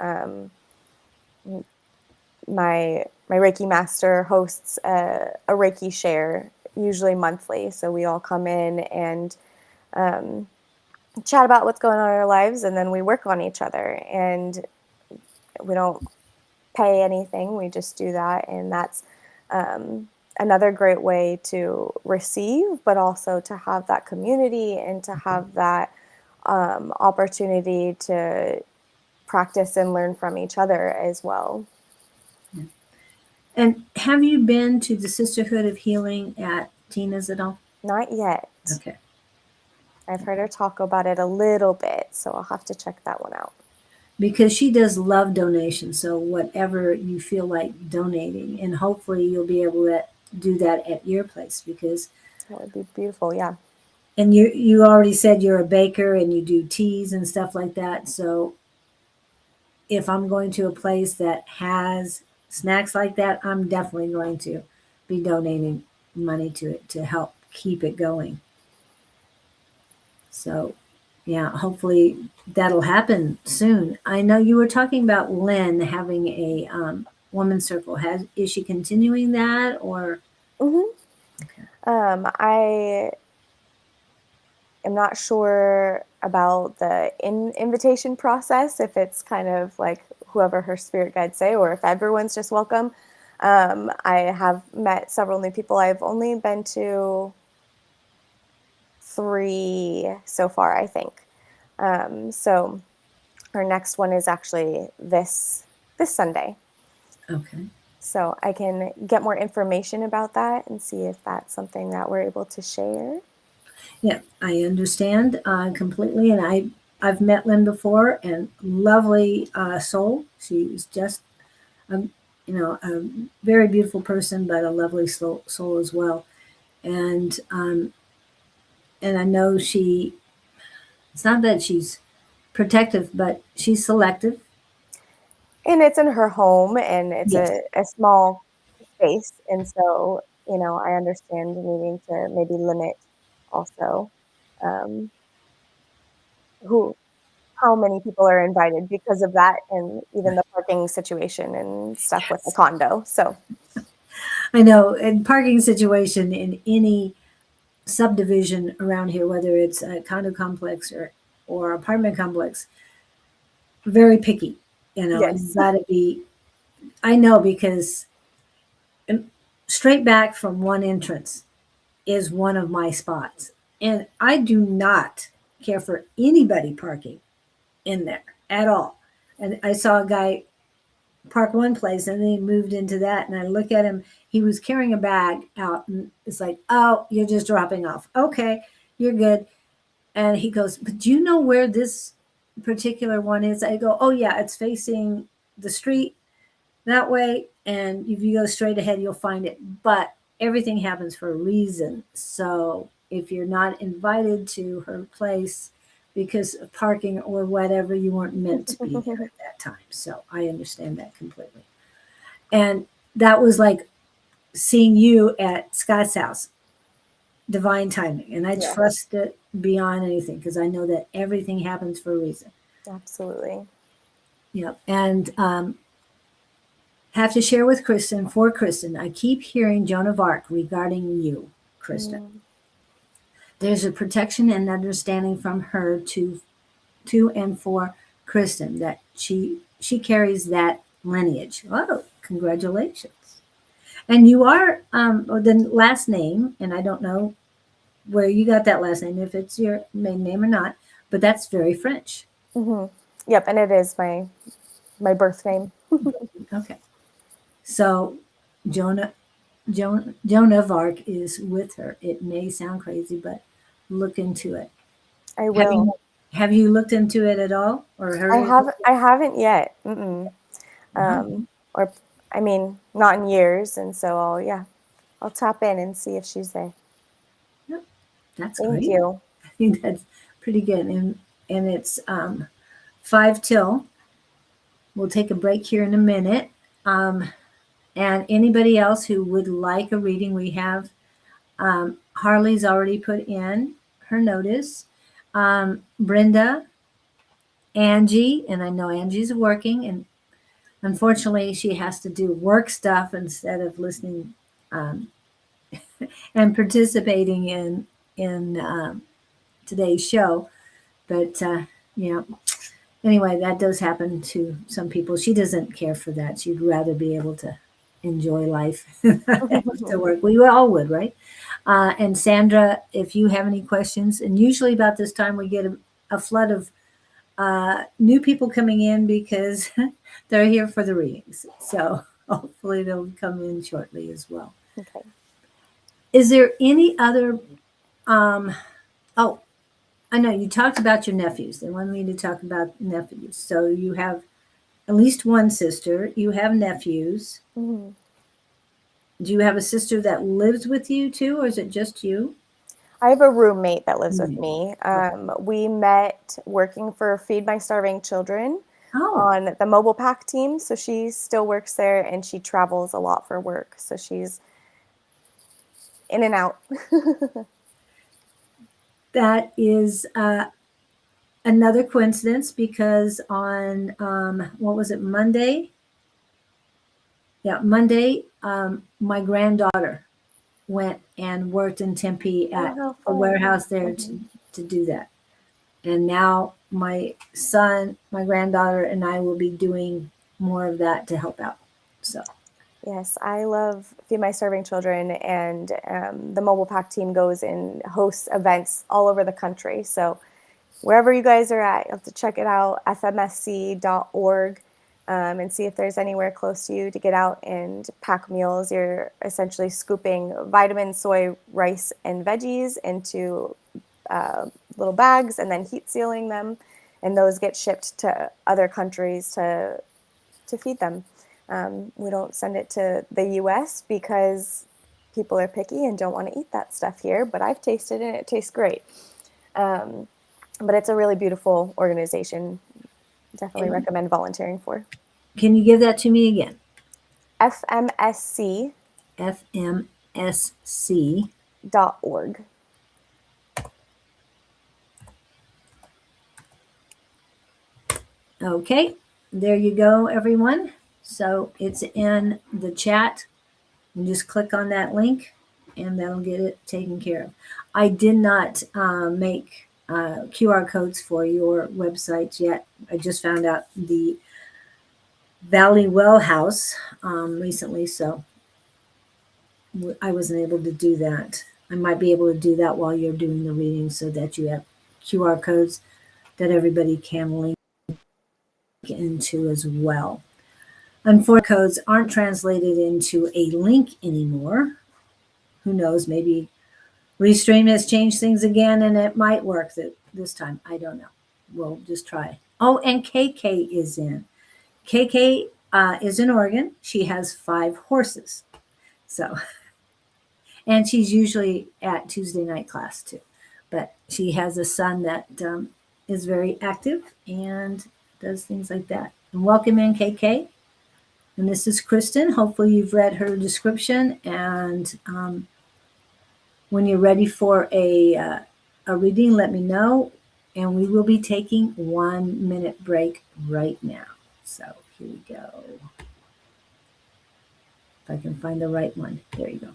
my Reiki master hosts a Reiki share, usually monthly. So we all come in and chat about what's going on in our lives, and then we work on each other. And we don't pay anything. We just do that. And that's another great way to receive, but also to have that community and to have that opportunity to practice and learn from each other as well. Yeah. And have you been to the Sisterhood of Healing at Tina's at all? Not yet. Okay. I've heard her talk about it a little bit, so I'll have to check that one out. Because she does love donations. So whatever you feel like donating, and hopefully you'll be able to do that at your place, because That would be beautiful. Yeah. and you already said you're a baker and you do teas and stuff like that. So if I'm going to a place that has snacks like that, I'm definitely going to be donating money to it to help keep it going. So, yeah, hopefully that'll happen soon. I know you were talking about Lynn having a woman's circle. Is she continuing that, or? Mm-hmm. Okay. I am not sure about the invitation process, if it's kind of like whoever her spirit guides say, or if everyone's just welcome. I have met several new people. I've only been to 3 so far, I think. So our next one is actually this Sunday. Okay. So I can get more information about that and see if that's something that we're able to share. Yeah, I understand completely, and I've met Lynn before, and lovely soul. She's just a a very beautiful person, but a lovely soul as well. And and I know it's not that she's protective, but she's selective. And it's in her home, and it's Yes. a small space. And so, I understand needing to maybe limit also um, who how many people are invited because of that, and even Right. the parking situation and stuff with the Yes. condo. So, I know, and parking situation in any subdivision around here, whether it's a condo complex or apartment complex, very picky. You yes. got to be. I know because straight back from one entrance is one of my spots, and I do not care for anybody parking in there at all. And I saw a guy park one place and then he moved into that, and I look at him. He was carrying a bag out, and it's like, oh, you're just dropping off. Okay, you're good. And he goes, but do you know where this particular one is? I go, oh yeah, it's facing the street that way, and if you go straight ahead, you'll find it. But everything happens for a reason. So if you're not invited to her place because of parking or whatever, you weren't meant to be there at that time. So I understand that completely. And that was like seeing you at Scott's house, divine timing. And I Yeah, trust it beyond anything because I know that everything happens for a reason. absolutely. Yep. And have to share with Kristen, for Kristen, I keep hearing Joan of Arc regarding you, Kristen. Mm. There's a protection and understanding from her to and for Kristen that she carries that lineage. Oh, congratulations. And you are the last name, and I don't know where you got that last name, if it's your main name or not, but that's very French. Hmm. Yep, and it is my birth name. Okay. So Jonah Joan of Arc is with her. It may sound crazy, but look into it. I Have will. you have you looked into it at all or heard anything? I haven't yet. Mm-mm. No. Or I mean, not in years, and so I'll tap in and see if she's there. No, that's Thank great. you. I think that's pretty good. And it's 5 till. We'll take a break here in a minute. Um, and anybody else who would like a reading, we have Harley's already put in her notice. Brenda, Angie, and I know Angie's working, and unfortunately, she has to do work stuff instead of listening um, and participating in today's show. But you know, anyway, that does happen to some people. She doesn't care for that. She'd rather be able to enjoy life than have to work. We all would, right? And Sandra, if you have any questions, and usually about this time we get a flood of new people coming in because they're here for the readings. So hopefully they'll come in shortly as well. Okay. Is there any other? Oh, I know you talked about your nephews. They wanted me to talk about nephews. So you have at least one sister. You have nephews. Mm-hmm. Do you have a sister that lives with you too, or is it just you? I have a roommate that lives with Roommate. me. We met working for Feed My Starving Children Oh, on the mobile pack team. So she still works there and she travels a lot for work. So she's in and out. that is another coincidence because on what was it, Monday? Yeah, Monday, my granddaughter went and worked in Tempe Oh, at how a fun. warehouse there to do that. And now my son, my granddaughter, and I will be doing more of that to help out. So, Yes, I love Feed My Starving Children, and the mobile pack team goes and hosts events all over the country. So wherever you guys are at, you have to check it out, fmsc.org, and see if there's anywhere close to you to get out and pack meals. You're essentially scooping vitamins, soy, rice, and veggies into little bags and then heat sealing them, and those get shipped to other countries to feed them. We don't send it to the US because people are picky and don't want to eat that stuff here, but I've tasted it and it tastes great. But it's a really beautiful organization. Definitely recommend volunteering for. can you give that to me again? fmsc.org. FMSC. Okay, there you go, everyone. So it's in the chat. You just click on that link and that'll get it taken care of. I did not make QR codes for your websites yet. I just found out the Valley Well House recently, so I wasn't able to do that. I might be able to do that while you're doing the reading so that you have QR codes that everybody can link into as well. Unfortunately, codes aren't translated into a link anymore. Who knows? Maybe Restream has changed things again and it might work this time. I don't know. We'll just try. Oh, and KK is in. KK is in Oregon. She has 5 horses. So, and she's usually at Tuesday night class too. But she has a son that is very active and does things like that. And welcome in, KK. And this is Kristen. Hopefully you've read her description. And when you're ready for a reading, let me know. And we will be taking 1 minute break right now. So here we go. If I can find the right one. There you go.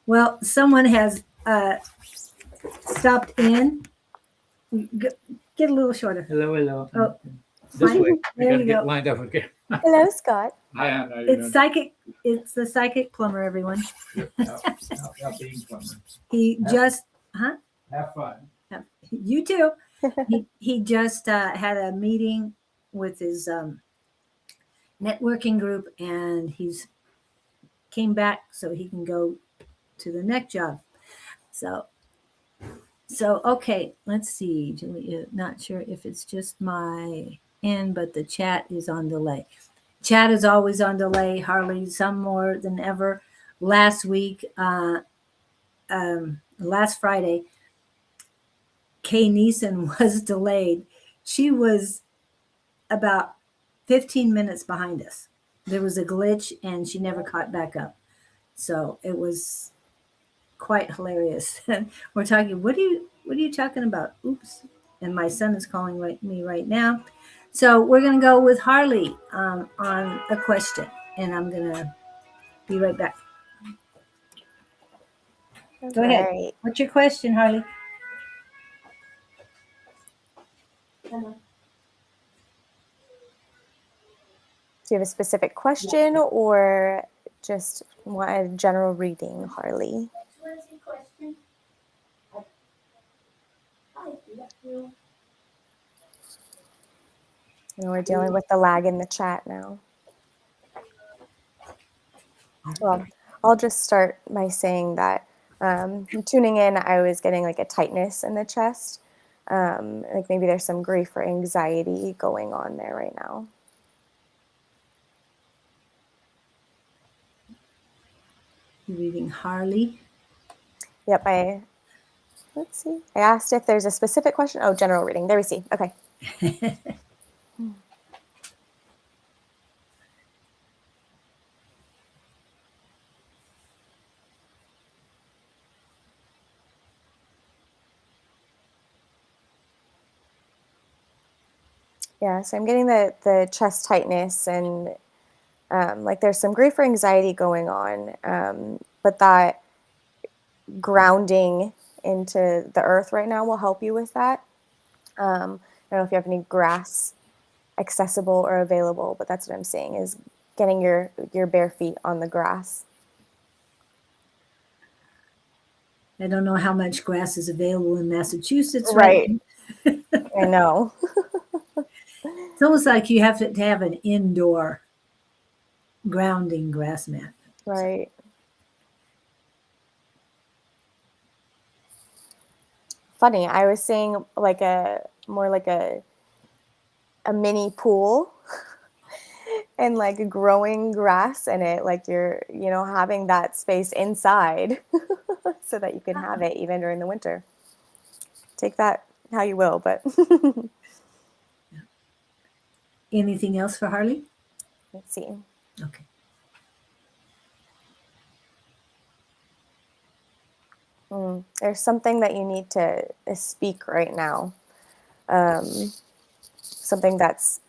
Well, someone has uh, stopped in. Get a little shorter. Hello, hello. Oh, This fine. way. I There gotta you get go. lined up. Okay. Hello, Scott. Hi, Anna. It's psychic. It's the psychic plumber, everyone. How being plumber. He just, huh? Have fun. You too. He just had a meeting with his networking group, and he's came back so he can go to the next job. So okay, let's see. Julia, not sure if it's just my end, but the chat is on delay. Chat is always on delay, Harley, some more than ever. Last week, last Friday, Kay Neeson was delayed. She was about 15 minutes behind us. There was a glitch and she never caught back up. So it was quite hilarious. We're talking, what are you talking about? Oops. And my son is calling me right now. So we're going to go with Harley on a question, and I'm going to be right back. Go ahead. Right. What's your question, Harley? Do you have a specific question or just want a general reading, Harley? We're dealing with the lag in the chat now. Well, I'll just start by saying that tuning in, I was getting like a tightness in the chest. Like maybe there's some grief or anxiety going on there right now. You're reading Harley. Yep, let's see. I asked if there's a specific question. Oh, general reading. There we see. Okay. Yeah, so I'm getting the chest tightness and like there's some grief or anxiety going on, but that grounding into the earth right now will help you with that. I don't know if you have any grass accessible or available, but that's what I'm saying is getting your bare feet on the grass. I don't know how much grass is available in Massachusetts, Right. right? I know. It's almost like you have to have an indoor grounding grass mat. Right. Funny. I was seeing like more like a mini pool and like growing grass in it, like you're, having that space inside so that you can have it even during the winter. Take that how you will, but Anything else for Harley? let's see. Okay. There's something that you need to speak right now. Something that's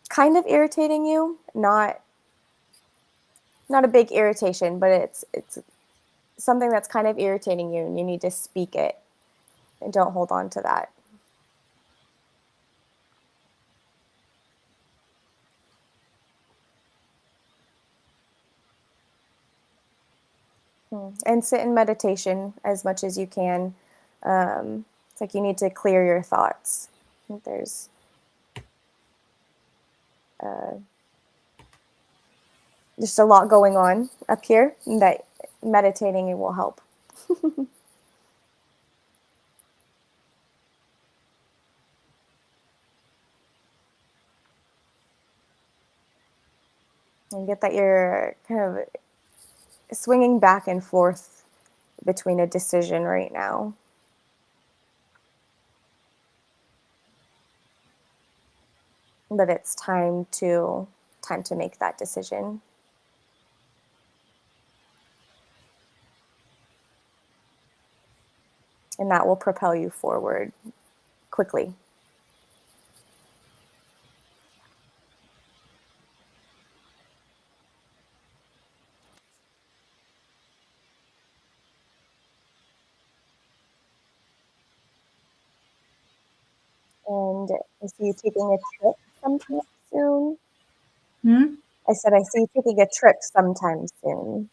kind of irritating you, not a big irritation, but it's something that's kind of irritating you and you need to speak it and don't hold on to that. And sit in meditation as much as you can. It's like you need to clear your thoughts. I think there's just a lot going on up here that meditating it will help. And get that you're kind of swinging back and forth between a decision right now. But it's time to make that decision. And that will propel you forward quickly. And I see you taking a trip sometime soon. Hmm? I said, I see you taking a trip sometime soon.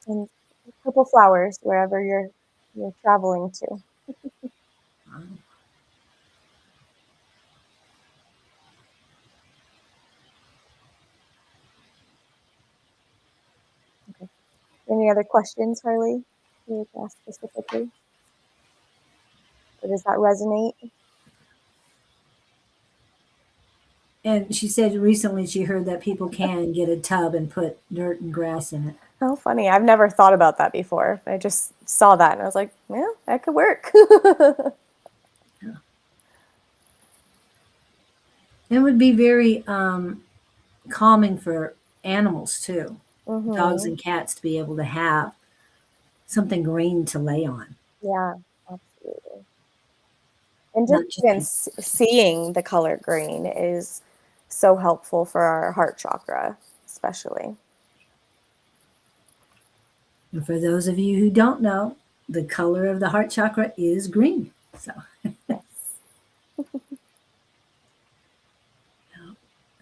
And purple flowers wherever you're traveling to. Okay. Any other questions, Harley? You would ask specifically? Or does that resonate? And she said recently she heard that people can get a tub and put dirt and grass in it. How funny. I've never thought about that before. I just saw that and I was like, yeah, that could work. It would be very calming for animals too, dogs Mm-hmm. and cats, to be able to have something green to lay on, Yeah, absolutely. And just not just even people. seeing the color green is so helpful for our heart chakra, especially. And for those of you who don't know, the color of the heart chakra is green. So, Yes.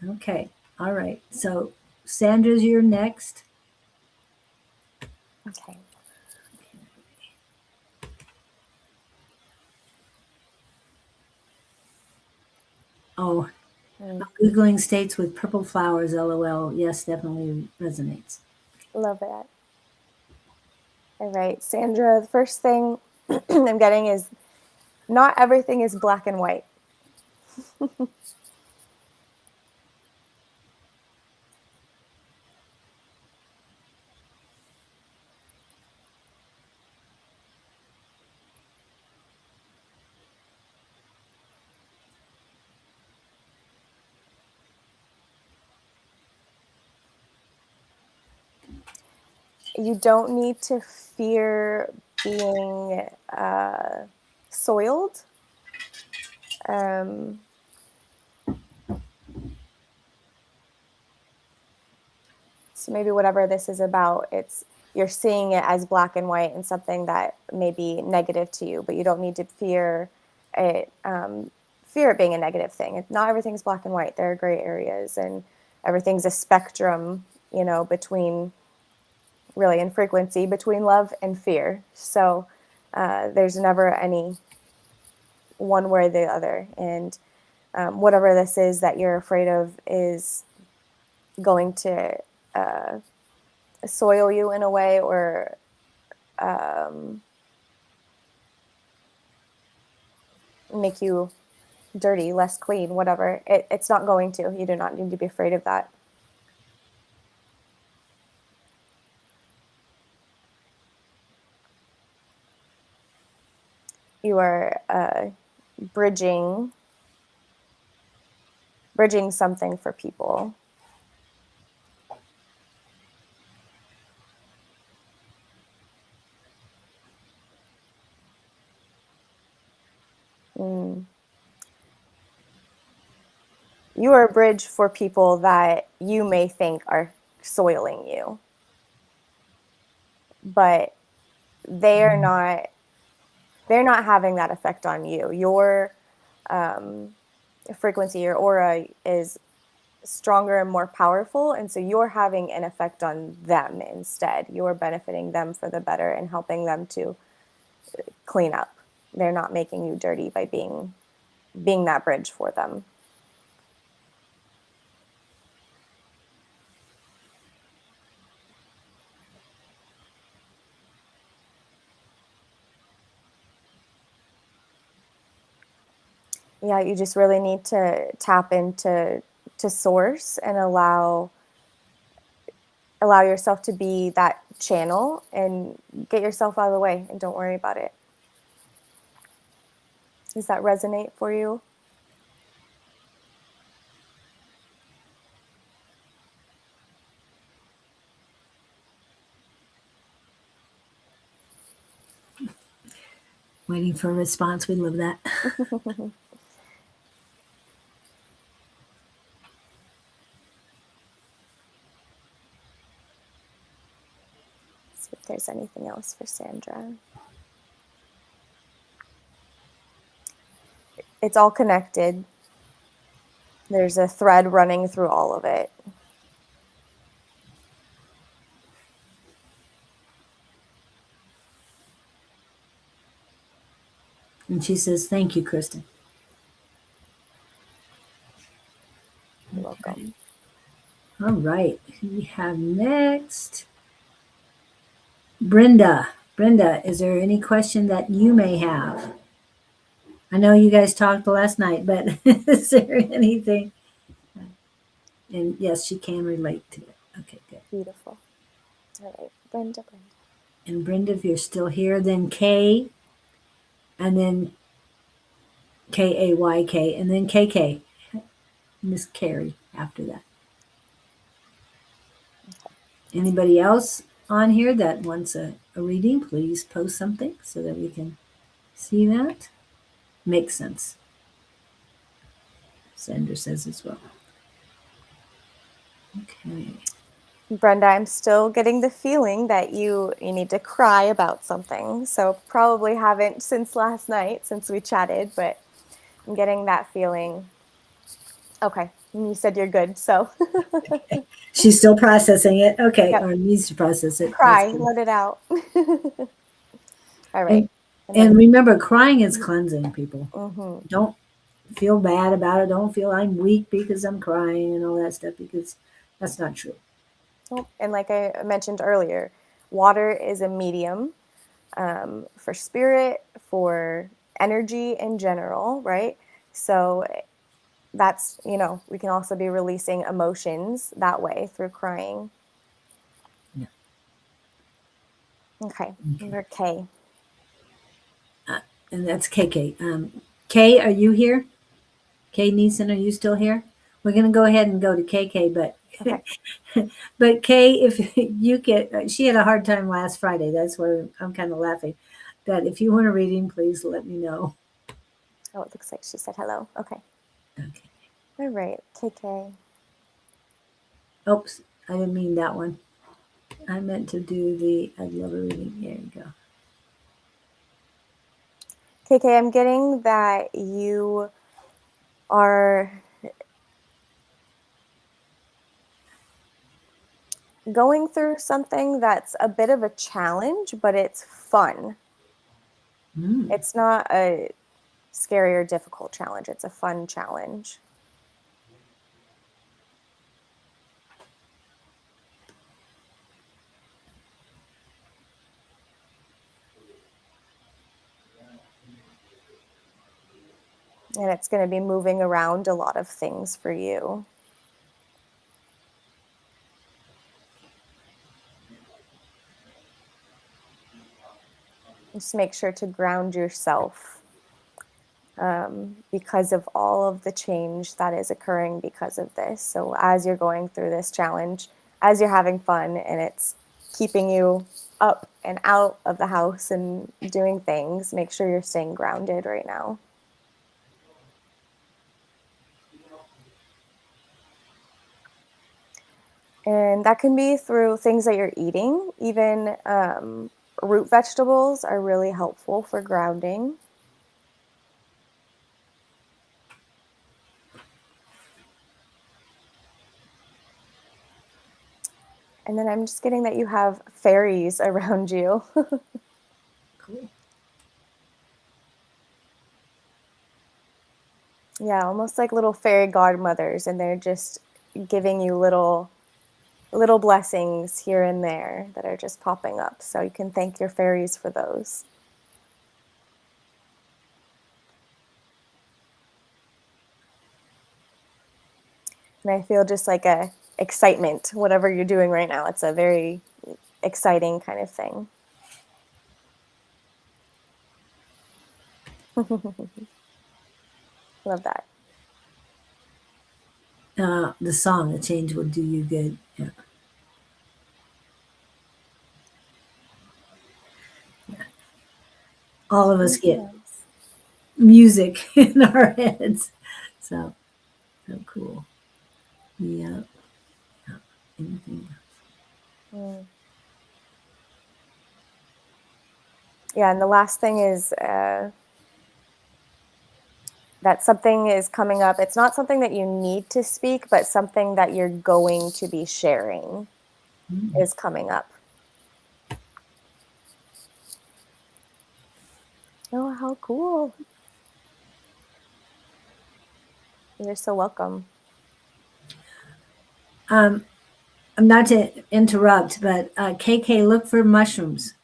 okay. All right. So, Sandra's your next. Okay. Oh, Mm, Googling states with purple flowers, lol. Yes, definitely resonates. love it. All right, Sandra, the first thing I'm getting is not everything is black and white. You don't need to fear being soiled. Um, so maybe whatever this is about, it's you're seeing it as black and white and something that may be negative to you, but you don't need to fear it. Fear it being a negative thing. Not everything's black and white. There are gray areas, and everything's a spectrum. Between really in frequency between love and fear. So there's never any one way or the other. And whatever this is that you're afraid of is going to soil you in a way or make you dirty, less clean, whatever. It's not going to. You do not need to be afraid of that. You are bridging something for people. Mm. You are a bridge for people that you may think are soiling you, but they're not having that effect on you. Your frequency, your aura is stronger and more powerful, and so you're having an effect on them instead. You're benefiting them for the better and helping them to clean up. They're not making you dirty by being that bridge for them. Yeah, you just really need to tap into source and allow yourself to be that channel and get yourself out of the way and don't worry about it. Does that resonate for you? Waiting for a response. We love that. there's anything else for Sandra. It's all connected. There's a thread running through all of it. And she says, thank you, Kristen. You're welcome. All right. Who we have next? Brenda. Brenda, is there any question that you may have? I know you guys talked last night, but is there anything? And yes, she can relate to it. Okay, good. Beautiful. All right, Brenda. And Brenda, if you're still here, then K, and then Kayk, and then KK. Miss Carrie after that. Anybody else on here that wants a reading, please post something so that we can see that. Makes sense. Sandra says as well. Okay. Brenda, I'm still getting the feeling that you need to cry about something. So probably haven't since last night, since we chatted, but I'm getting that feeling. Okay, and you said you're good, so She's still processing it. Okay, yep. or needs to process it. Cry, let it out. All right. And remember, crying is cleansing, people. Mm-hmm. Don't feel bad about it. Don't feel I'm weak because I'm crying and all that stuff, because that's not true. And like I mentioned earlier, water is a medium for spirit, for energy in general, right? So that's, we can also be releasing emotions that way through crying. Yeah. Okay. Number K. And that's KK. Kay, are you here? Kay Neeson, are you still here? We're going to go ahead and go to KK, but Okay. but Kay, if you get, she had a hard time last Friday. That's where I'm kind of laughing. That if you want a reading, please let me know. Oh, it looks like she said hello. Okay. Okay. All right. KK. Oops, I didn't mean that one. I meant to do the I'd love a reading. There you go. KK, I'm getting that you are going through something that's a bit of a challenge, but it's fun. It's not a scary or difficult challenge. It's a fun challenge. And it's going to be moving around a lot of things for you. Just make sure to ground yourself because of all of the change that is occurring because of this. So as you're going through this challenge, as you're having fun and it's keeping you up and out of the house and doing things, make sure you're staying grounded right now. And that can be through things that you're eating. Even root vegetables are really helpful for grounding. And then I'm just getting that you have fairies around you. Cool. Yeah, almost like little fairy godmothers, and they're just giving you little blessings here and there that are just popping up. So you can thank your fairies for those. And I feel just like a excitement, whatever you're doing right now. It's a very exciting kind of thing. Love that. The song, "The Change Will Do You Good." Yeah. Yeah. All of us get music in our heads. So cool. Yeah. Anything else? Yeah, and the last thing is that something is coming up. It's not something that you need to speak, but something that you're going to be sharing is coming up. Oh, how cool. You're so welcome. I'm not to interrupt, but KK, look for mushrooms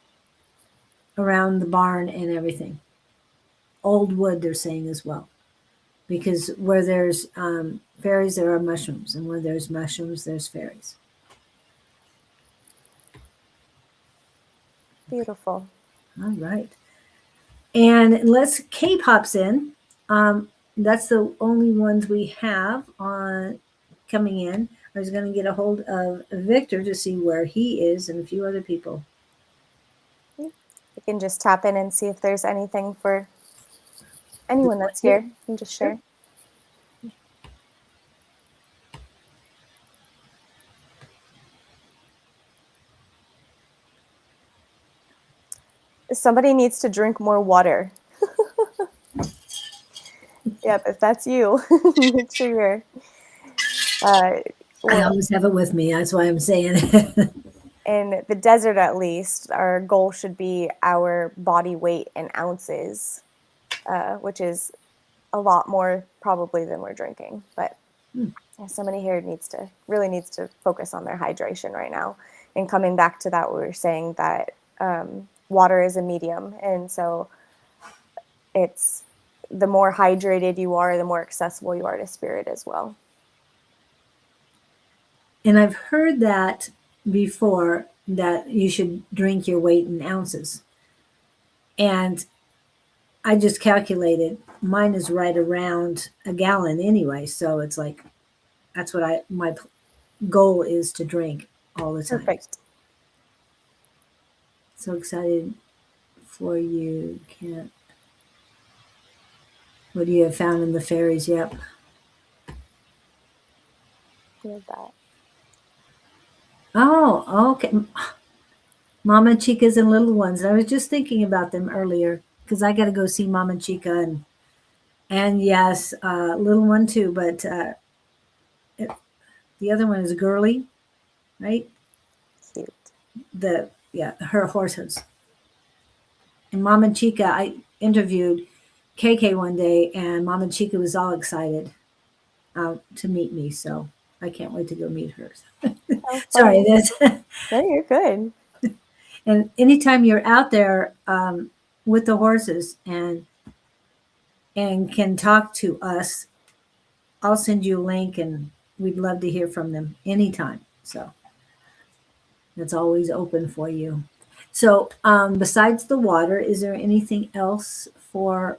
around the barn and everything. Old wood, they're saying as well, because where there's fairies, there are mushrooms, and where there's mushrooms, there's fairies. Beautiful. All right. And unless K pops in, that's the only ones we have on coming in. I was going to get a hold of Victor to see where he is and a few other people. You can just tap in and see if there's anything for anyone that's here. You can just share. Somebody needs to drink more water. Yep, if that's you, make sure you're. I Well, always have it with me. That's why I'm saying it. in the desert, at least, our goal should be our body weight in ounces, which is a lot more probably than we're drinking. But somebody here really needs to focus on their hydration right now. And coming back to that, we were saying that water is a medium, and so it's the more hydrated you are, the more accessible you are to spirit as well. And I've heard that before, that you should drink your weight in ounces. And I just calculated mine is right around a gallon anyway. So it's like, that's what my goal is to drink all the time. Perfect. So excited for you. Can't. What do you have found in the fairies? Yep. Love that. Oh, okay. Mama Chicas and little ones. I was just thinking about them earlier because I got to go see Mama Chica and yes, little one too. But the other one is girly, right? Cute. Her horses. And Mama Chica, I interviewed KK one day, and Mama Chica was all excited to meet me. So I can't wait to go meet her. Oh, Sorry, fun. that's. No, you're good. And anytime you're out there with the horses and can talk to us, I'll send you a link, and we'd love to hear from them anytime. So that's always open for you. So besides the water, is there anything else for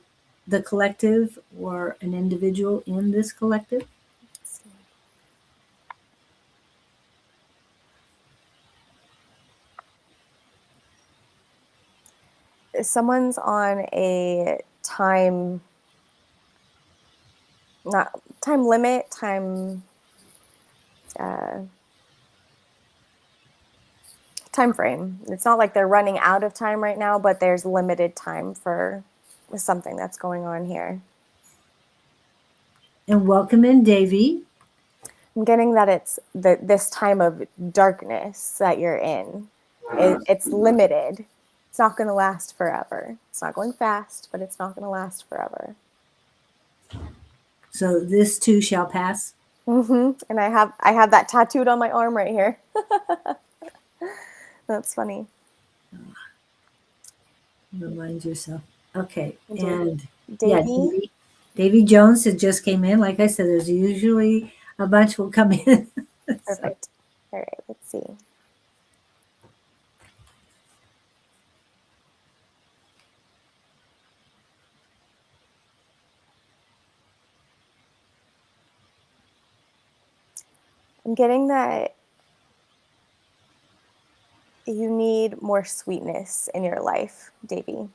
the collective or an individual in this collective? Someone's on a not time limit, uh, time frame. It's not like they're running out of time right now, but there's limited time for something that's going on here. And welcome in, Davy. I'm getting that it's this time of darkness that you're in. It's limited. It's not going to last forever. It's not going fast, but it's not going to last forever. So this too shall pass. And I have that tattooed on my arm right here. That's funny. Remind yourself. Okay. Davey. And yeah, Davy Jones had just came in. Like I said, there's usually a bunch will come in. Perfect. All right, let's see. I'm getting that you need more sweetness in your life, Davy.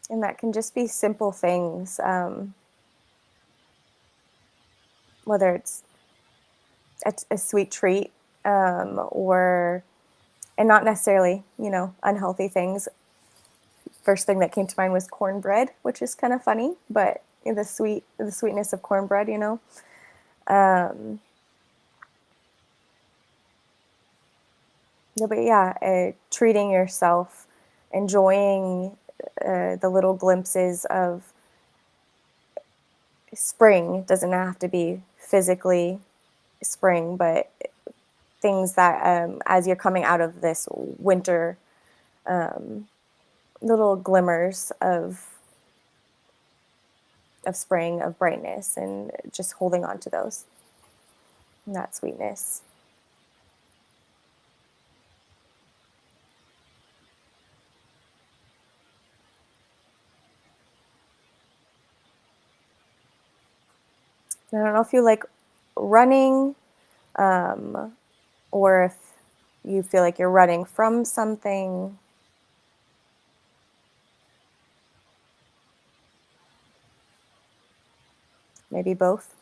And that can just be simple things, whether it's a sweet treat, or, and not necessarily, unhealthy things. First thing that came to mind was cornbread, which is kind of funny, but the sweetness of cornbread, but yeah, treating yourself, enjoying the little glimpses of spring. Doesn't have to be physically spring, but things that as you're coming out of this winter, little glimmers of spring, of brightness, and just holding on to those, and that sweetness. I don't know if you like running, or if you feel like you're running from something. Maybe both.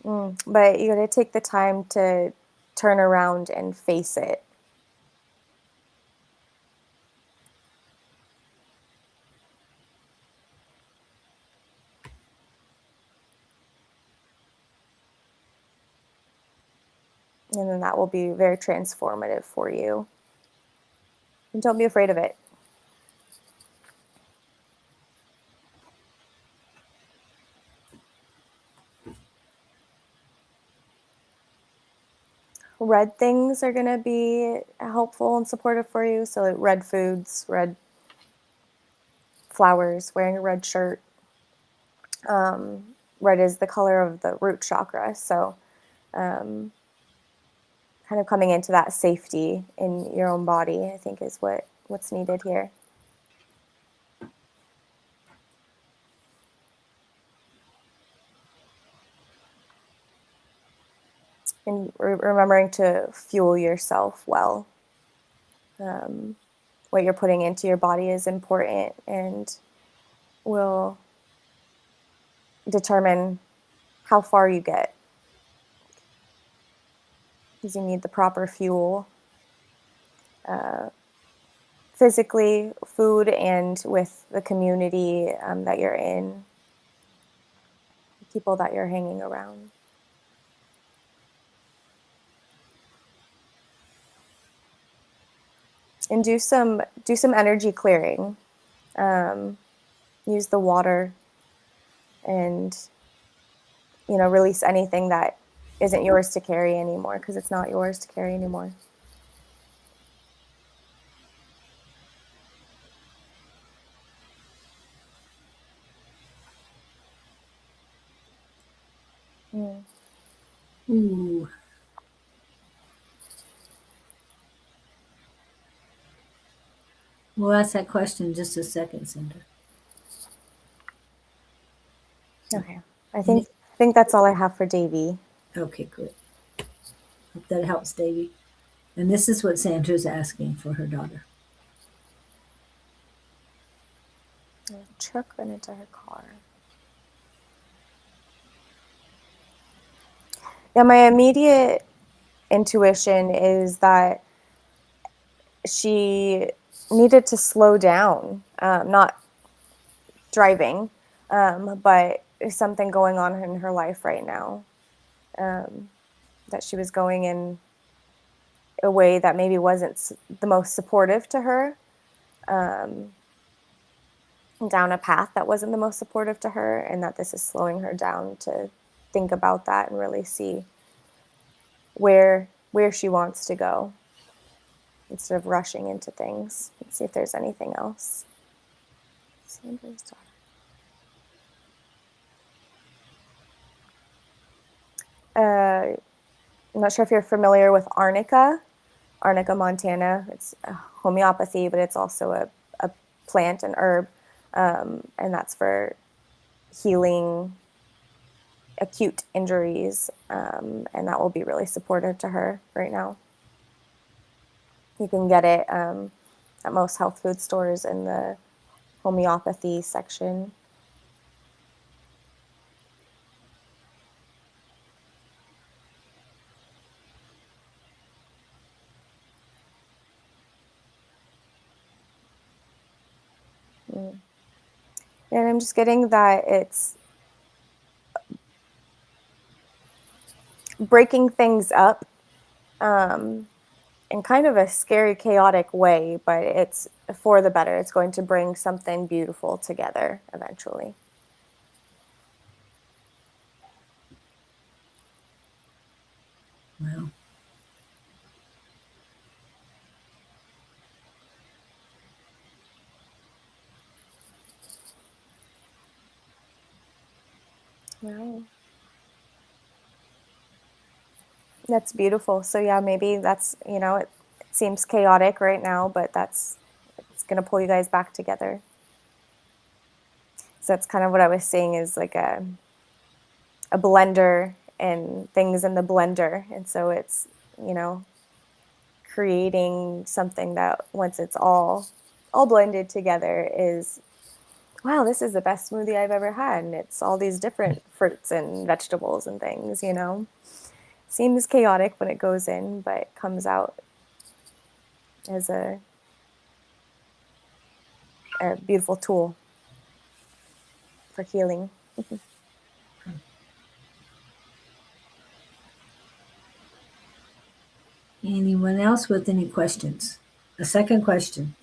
But you got to take the time to turn around and face it. And then that will be very transformative for you. And don't be afraid of it. Red things are going to be helpful and supportive for you. So like red foods, red flowers, wearing a red shirt. Red is the color of the root chakra. So kind of coming into that safety in your own body, I think, is what's needed here. And remembering to fuel yourself well. What you're putting into your body is important and will determine how far you get, because you need the proper fuel, physically, food, and with the community that you're in, people that you're hanging around. And do some energy clearing. Use the water and release anything that isn't yours to carry anymore, because it's not yours to carry anymore. Ooh. We'll ask that question in just a second, Cinder. Okay. I think that's all I have for Davy. Okay, good. Hope that helps, Davy. And this is what Sandra's asking for her daughter. A truck went into her car. Yeah, my immediate intuition is that she needed to slow down, not driving, but something going on in her life right now, that she was going in a way that maybe wasn't the most supportive to her, down a path that wasn't the most supportive to her, and that this is slowing her down to think about that and really see where she wants to go instead of rushing into things. Let's see if there's anything else. Sandra's daughter. I'm not sure if you're familiar with arnica, montana. It's homeopathy, but it's also a plant, an herb, and that's for healing acute injuries, and that will be really supportive to her right now. You can get it at most health food stores in the homeopathy section. And I'm just getting that it's breaking things up in kind of a scary, chaotic way, but it's for the better. It's going to bring something beautiful together eventually. Wow. Wow. That's beautiful. So yeah, maybe that's, it seems chaotic right now, but it's going to pull you guys back together. So that's kind of what I was saying is like a blender and things in the blender. And so it's, you know, creating something that once it's all blended together is, wow, this is the best smoothie I've ever had. And it's all these different fruits and vegetables and things, Seems chaotic when it goes in, but it comes out as a beautiful tool for healing. Anyone else with any questions? A second question.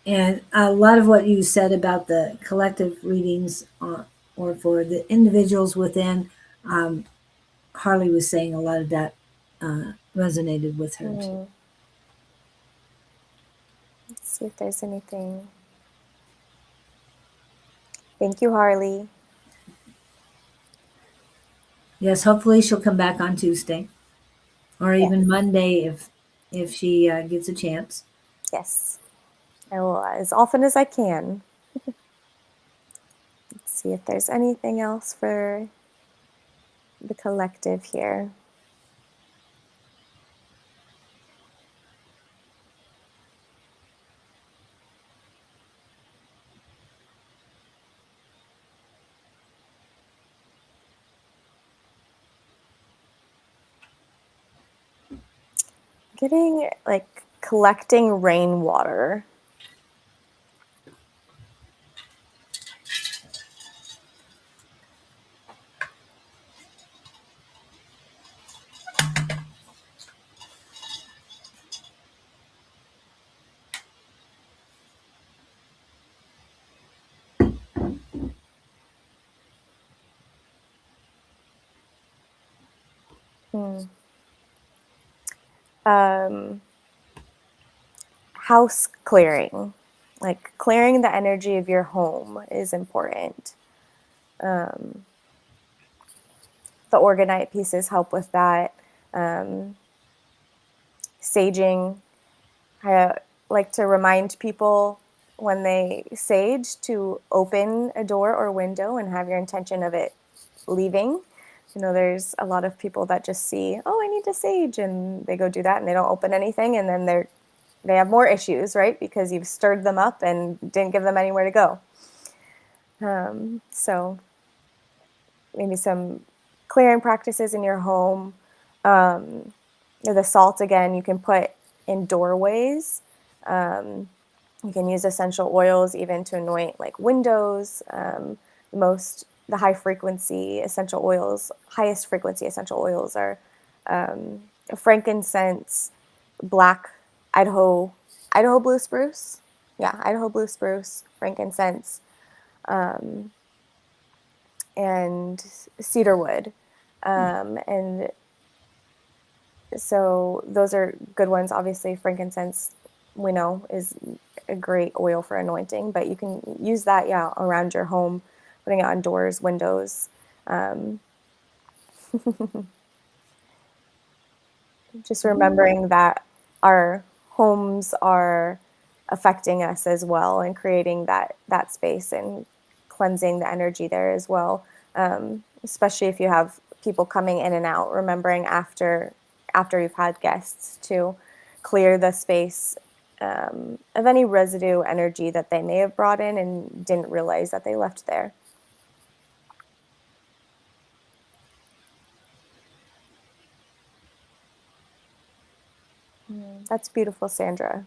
And a lot of what you said about the collective readings or for the individuals within, Harley was saying a lot of that resonated with her too. Let's see if there's anything. Thank you, Harley. Yes, hopefully she'll come back on Tuesday or even Yes. Monday if she gets a chance. Yes. I will as often as I can. Let's see if there's anything else for the collective here. Getting like collecting rainwater. House clearing, like clearing the energy of your home is important. The organite pieces help with that. Saging, I like to remind people when they sage to open a door or window and have your intention of it leaving. There's a lot of people that just see, oh, I need to sage, and they go do that and they don't open anything, and then they have more issues, right? Because you've stirred them up and didn't give them anywhere to go. So maybe some clearing practices in your home. The salt, again, you can put in doorways. You can use essential oils even to anoint like windows. The highest frequency essential oils are frankincense, black Idaho blue spruce. Yeah, Idaho blue spruce, frankincense, and cedarwood. And so those are good ones. Obviously, frankincense, we know, is a great oil for anointing, but you can use that, around your home, putting it on doors, windows. Just remembering that our homes are affecting us as well, and creating that space and cleansing the energy there as well. Especially if you have people coming in and out, remembering after you've had guests to clear the space of any residue energy that they may have brought in and didn't realize that they left there. That's beautiful, Sandra.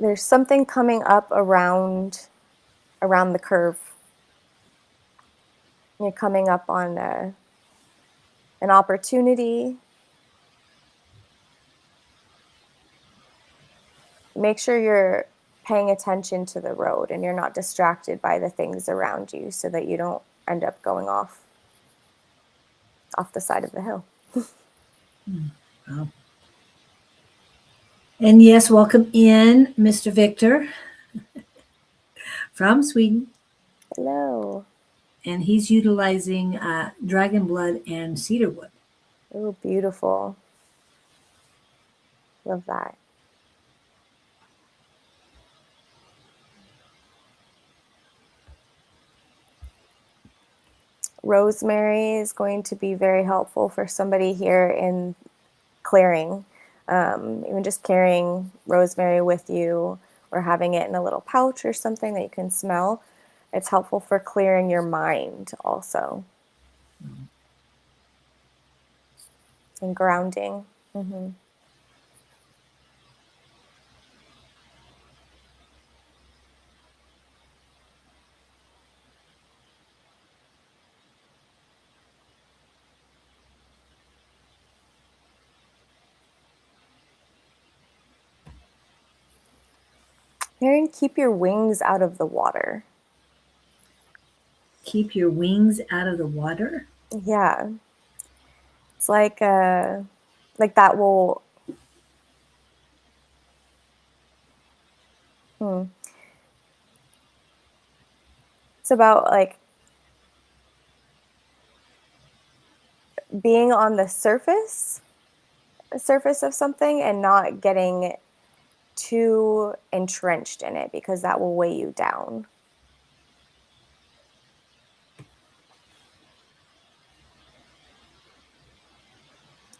There's something coming up around the curve. You're coming up on an opportunity. Make sure you're paying attention to the road and you're not distracted by the things around you so that you don't end up going off the side of the hill. Wow. And yes, welcome in, Mr. Victor from Sweden. Hello. And he's utilizing dragon blood and cedar wood. Oh, beautiful. Love that. Rosemary is going to be very helpful for somebody here in clearing. Even just carrying rosemary with you or having it in a little pouch or something that you can smell. It's helpful for clearing your mind also. And grounding. Mm-hmm. Marion, keep your wings out of the water. Keep your wings out of the water? Yeah. It's like that will... It's about like being on the surface of something and not getting too entrenched in it because that will weigh you down.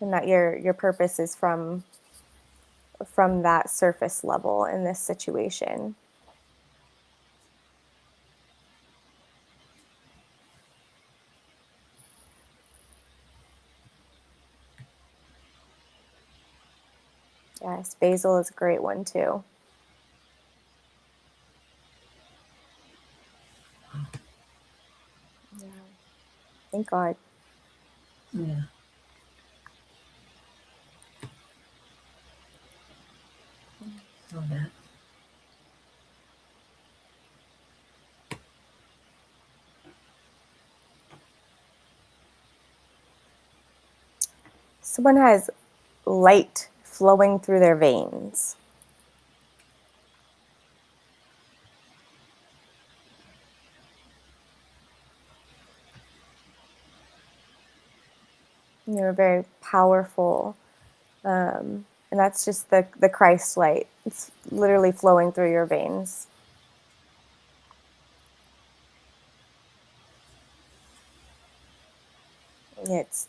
And that your purpose is from that surface level in this situation. Yes, basil is a great one too. Yeah. Thank God. Yeah. Saw that. Someone has light flowing through their veins. You're very powerful. And that's just the Christ light. It's literally flowing through your veins. It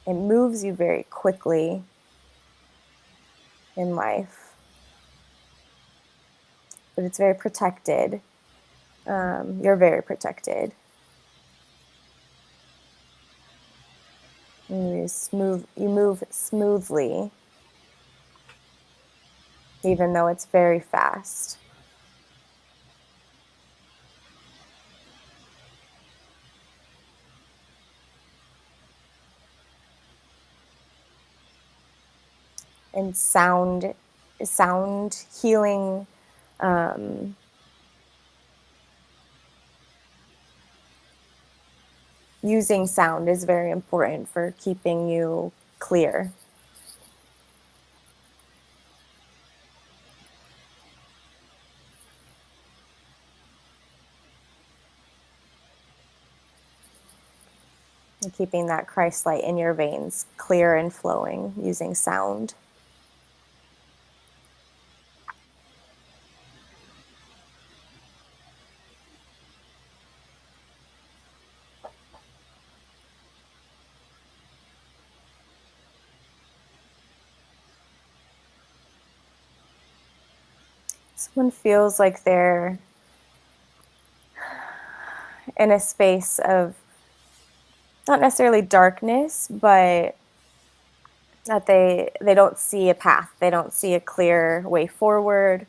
moves you very quickly in life, but it's very protected. You're very protected. You move smoothly, even though it's very fast. And sound healing, using sound is very important for keeping you clear. And keeping that Christ light in your veins clear and flowing using sound. Someone feels like they're in a space of not necessarily darkness, but that they don't see a path. They don't see a clear way forward.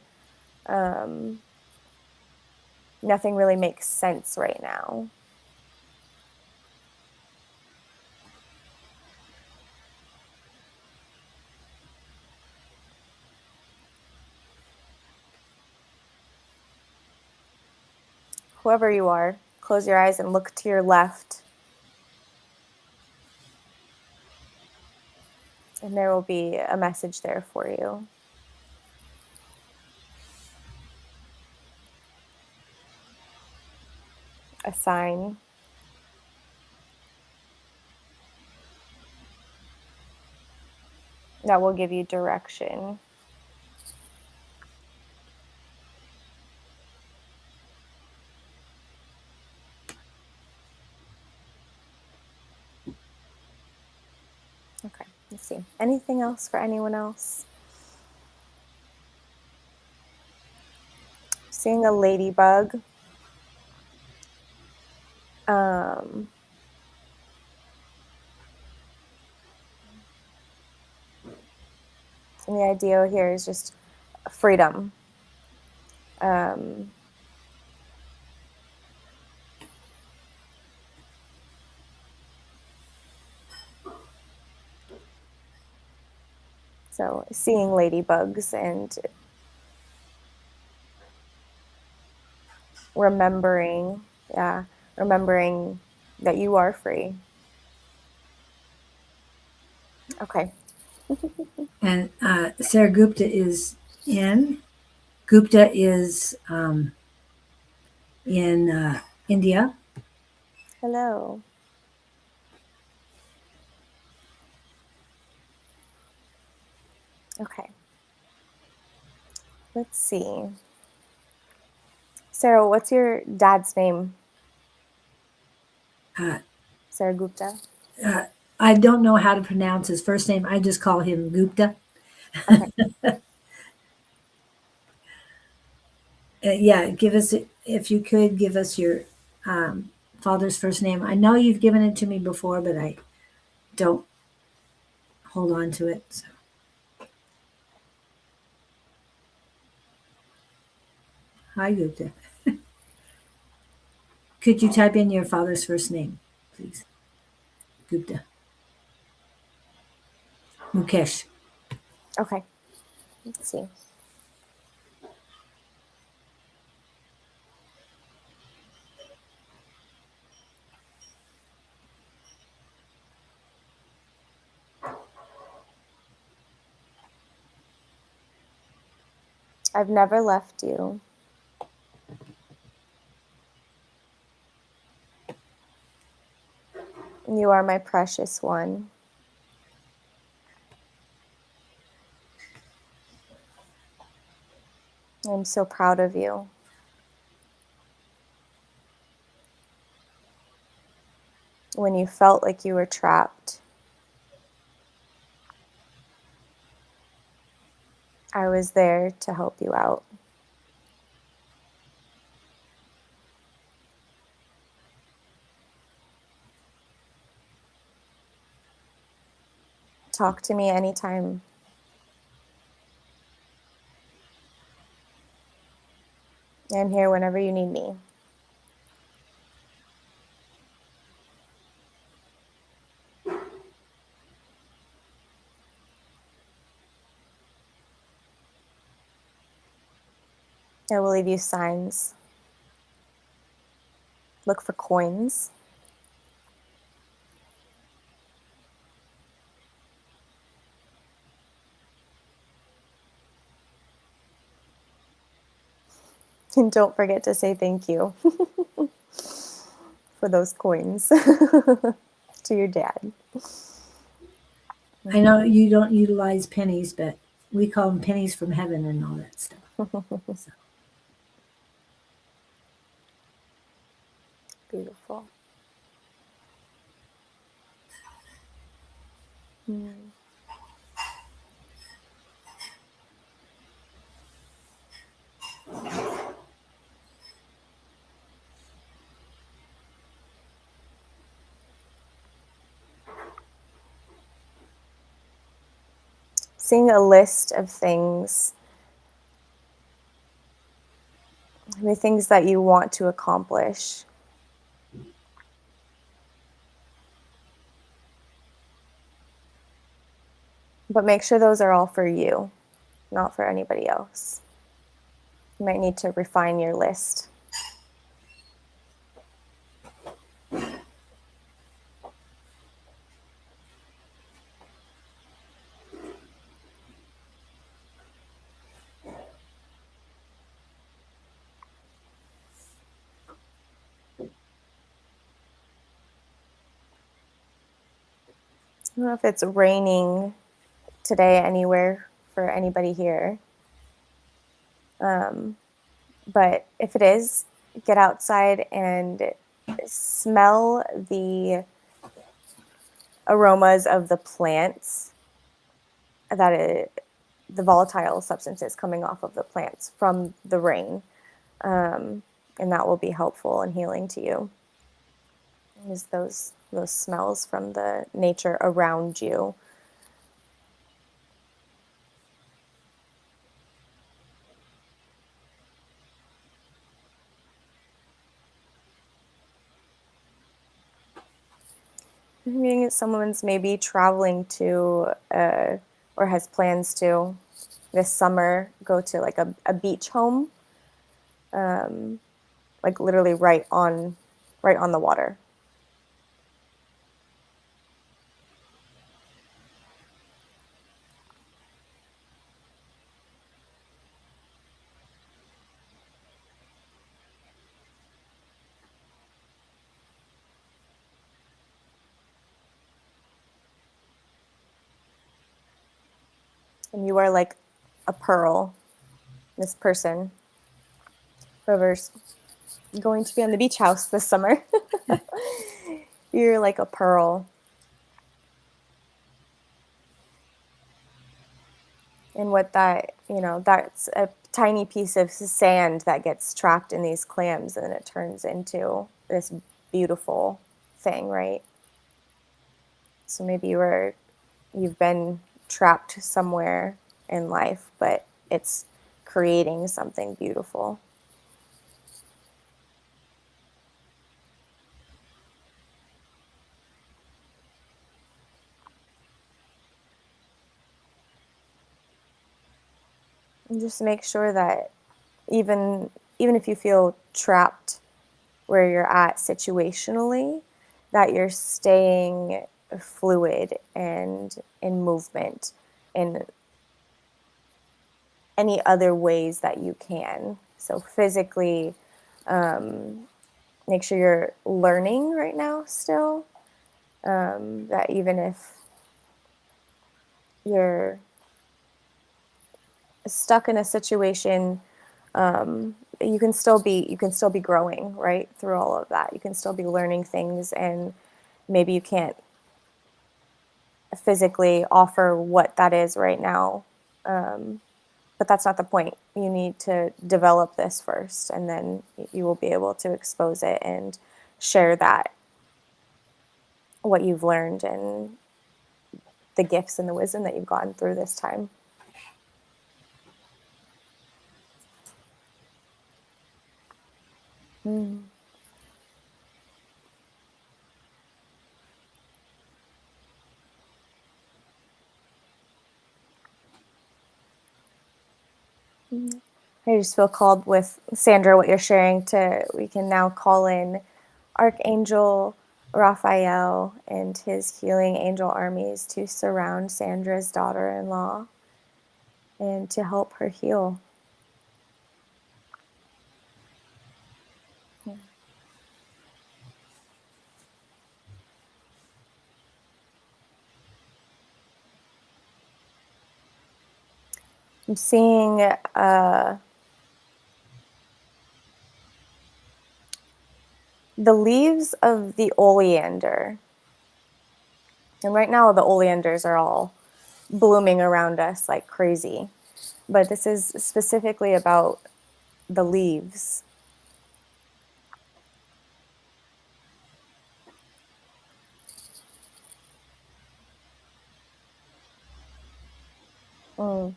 Nothing really makes sense right now. Whoever you are, close your eyes and look to your left. And there will be a message there for you. A sign. That will give you direction. Okay, let's see. Anything else for anyone else? Seeing a ladybug. And the idea here is just freedom. So seeing ladybugs and remembering that you are free. Okay. And Sarah Gupta is in. Gupta is in India. Hello. Okay. Let's see. Sarah, what's your dad's name? Uh, Sarah Gupta. I don't know how to pronounce his first name. I just call him Gupta. Okay. Yeah, give us, if you could, give us your father's first name. I know you've given it to me before, but I don't hold on to it. So. Hi, Gupta. Could you type in your father's first name, please? Gupta. Mukesh. Okay. Let's see. I've never left you. You are my precious one. I'm so proud of you. When you felt like you were trapped, I was there to help you out. Talk to me anytime. I'm here whenever you need me. I will leave you signs. Look for coins. And don't forget to say thank you for those coins to your dad. I know you don't utilize pennies, but we call them pennies from heaven and all that stuff. So. Beautiful. seeing a list of things, the things that you want to accomplish. But make sure those are all for you, not for anybody else. You might need to refine your list. I don't know if it's raining today anywhere for anybody here. But if it is, get outside and smell the aromas of the plants, the volatile substances coming off of the plants from the rain. And that will be helpful and healing to you. Is those smells from the nature around you. Maybe someone's maybe traveling to or has plans to this summer go to like a beach home, like literally right on the water. And you are like a pearl, this person, whoever's going to be on the beach house this summer. You're like a pearl. And what that's a tiny piece of sand that gets trapped in these clams and it turns into this beautiful thing, right? So maybe you've been trapped somewhere in life, but it's creating something beautiful. And just make sure that even if you feel trapped where you're at situationally, that you're staying fluid and in movement in any other ways that you can. So physically, make sure you're learning right now still. That even if you're stuck in a situation, you can still be growing, right, through all of that. You can still be learning things, and maybe you can't physically offer what that is right now, but that's not the point. You need to develop this first, and then you will be able to expose it and share that, what you've learned and the gifts and the wisdom that you've gotten through this time. Mm. I just feel called with Sandra, what you're sharing, we can now call in Archangel Raphael and his healing angel armies to surround Sandra's daughter-in-law and to help her heal. Yeah. I'm seeing the leaves of the oleander. And right now the oleanders are all blooming around us like crazy. But this is specifically about the leaves. Mm.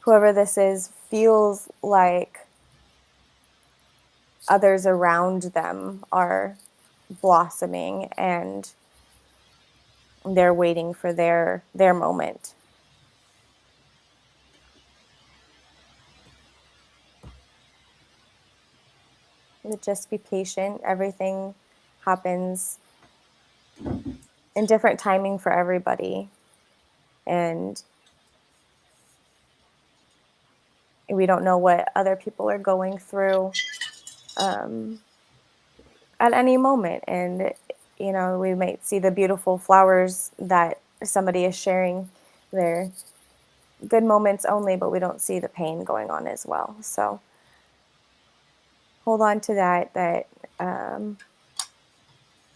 Whoever this is feels like others around them are blossoming and they're waiting for their moment. But just be patient. Everything happens in different timing for everybody. And we don't know what other people are going through at any moment. And, we might see the beautiful flowers that somebody is sharing. They're good moments only, but we don't see the pain going on as well. So hold on to that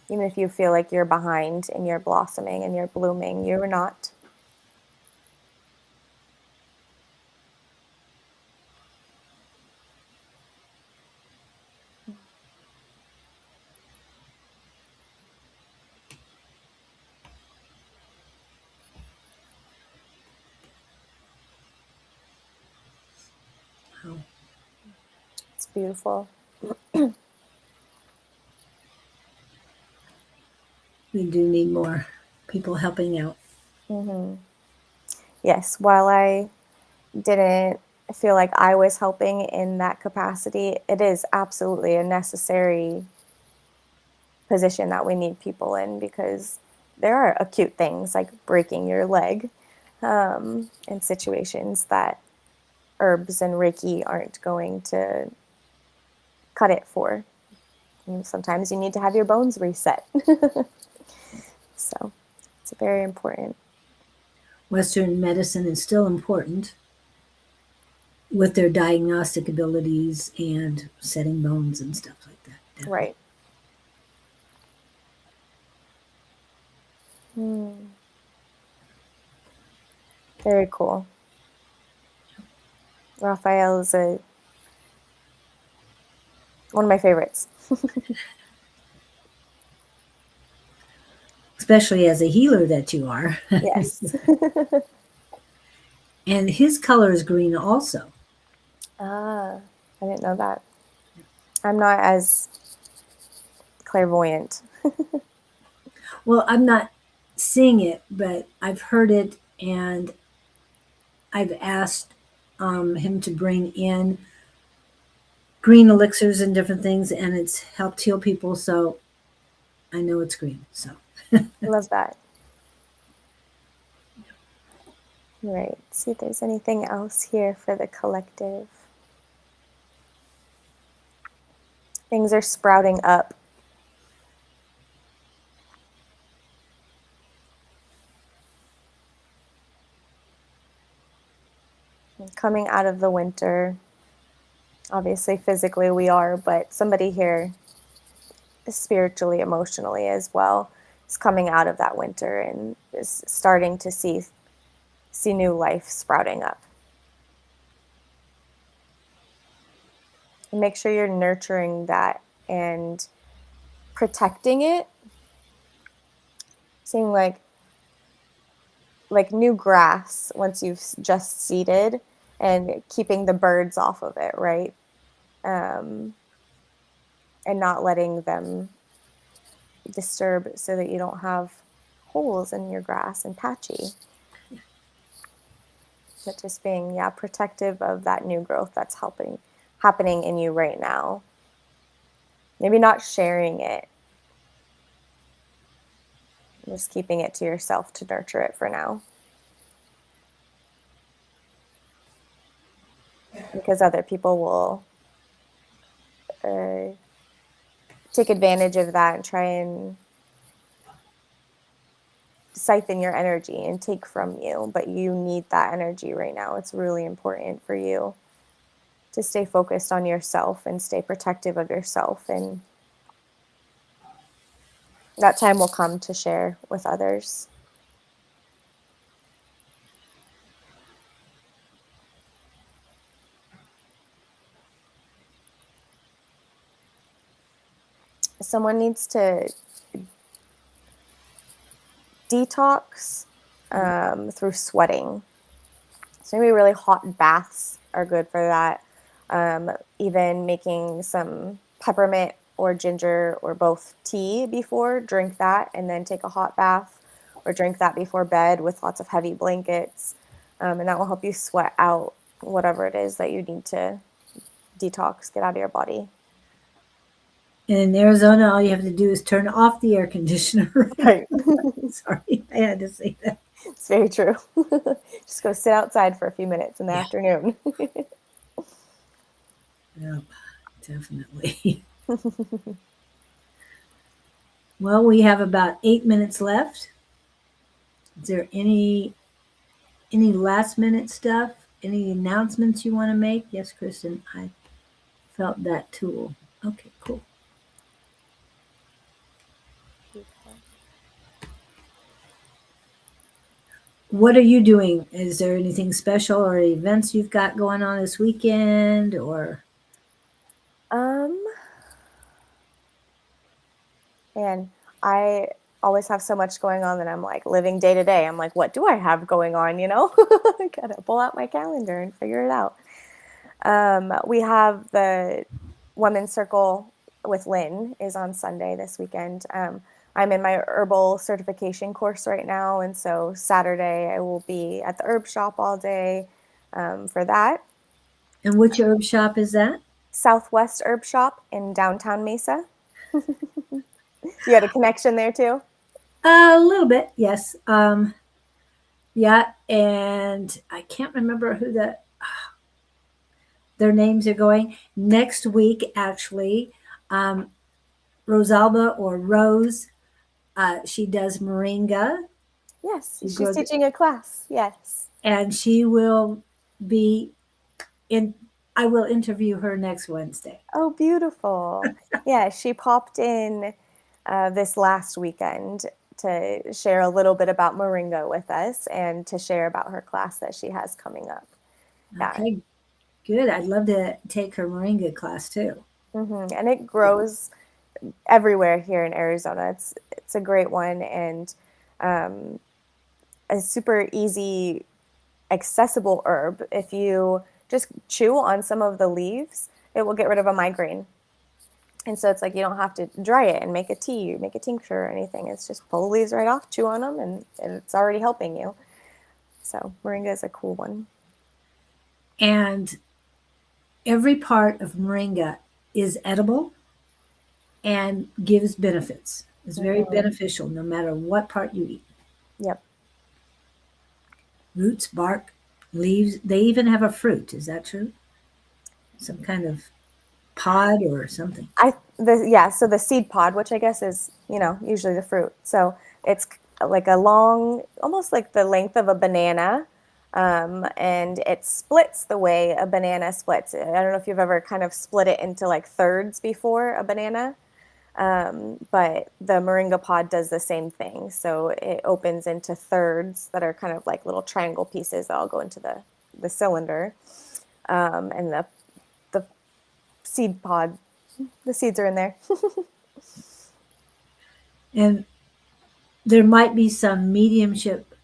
even if you feel like you're behind and you're blossoming and you're blooming, you're not. Wow. It's beautiful. We do need more people helping out. Mm-hmm. Yes, while I didn't feel like I was helping in that capacity, it is absolutely a necessary position that we need people in, because there are acute things like breaking your leg in situations that herbs and Reiki aren't going to cut it for. And sometimes you need to have your bones reset. So it's very important. Western medicine is still important with their diagnostic abilities and setting bones and stuff like that. Definitely. Right. Mm. Very cool. Raphael is one of my favorites. Especially as a healer that you are. Yes. And his color is green also. Ah, I didn't know that. I'm not as clairvoyant. Well, I'm not seeing it, but I've heard it, and I've asked him to bring in green elixirs and different things, and it's helped heal people. So I know it's green. So Love that. Right. See if there's anything else here for the collective. Things are sprouting up. Coming out of the winter. Obviously, physically we are, but somebody here, spiritually, emotionally as well, is coming out of that winter and is starting to see new life sprouting up. And make sure you're nurturing that and protecting it. Seeing like new grass once you've just seeded, and keeping the birds off of it, right? And not letting them disturb, so that you don't have holes in your grass and patchy. But just being, protective of that new growth that's happening in you right now. Maybe not sharing it, just keeping it to yourself to nurture it for now. Because other people will take advantage of that and try and siphon your energy and take from you. But you need that energy right now. It's really important for you to stay focused on yourself and stay protective of yourself. And that time will come to share with others. Someone needs to detox through sweating. So maybe really hot baths are good for that. Even making some peppermint or ginger or both tea before, drink that, and then take a hot bath, or drink that before bed with lots of heavy blankets. And that will help you sweat out whatever it is that you need to detox, get out of your body. And in Arizona, all you have to do is turn off the air conditioner. Right. Sorry, I had to say that. It's very true. Just go sit outside for a few minutes in the afternoon. Yep, definitely. Well, we have about 8 minutes left. Is there any last minute stuff? Any announcements you want to make? Yes, Kristen, I felt that tool. Okay, cool. What are you doing? Is there anything special or events you've got going on this weekend or? And I always have so much going on that I'm like living day to day. I'm like, what do I have going on? Gotta pull out my calendar and figure it out. We have the Women's Circle with Lynn is on Sunday this weekend. I'm in my herbal certification course right now, and so Saturday I will be at the herb shop all day for that. And which herb shop is that? Southwest Herb Shop in downtown Mesa. You had a connection there too? A little bit, yes. Yeah, and I can't remember who their names are going next week. Actually, Rosalba or Rose, she does moringa. Yes, She she's grows, teaching a class. Yes. and she will be in. I will interview her next Wednesday. Oh, beautiful. Yeah, she popped in this last weekend to share a little bit about moringa with us and to share about her class that she has coming up. Yeah. Okay, good. I'd love to take her moringa class too. And it grows everywhere here in Arizona. It's a great one, and a super easy, accessible herb. If you just chew on some of the leaves, it will get rid of a migraine. And so it's like you don't have to dry it and make a tea, or make a tincture or anything. It's just pull the leaves right off, chew on them, and it's already helping you. So moringa is a cool one. And every part of moringa is edible and gives benefits. It's very beneficial no matter what part you eat. Yep. Roots, bark, leaves. They even have a fruit. Is that true? Some kind of pod or something. So the seed pod, which I guess is, usually the fruit. So it's like a long, almost like the length of a banana. And it splits the way a banana splits. I don't know if you've ever kind of split it into like thirds before a banana. But the moringa pod does the same thing. So it opens into thirds that are kind of like little triangle pieces that all go into the cylinder. And the seed pod, the seeds are in there. And there might be some mediumship,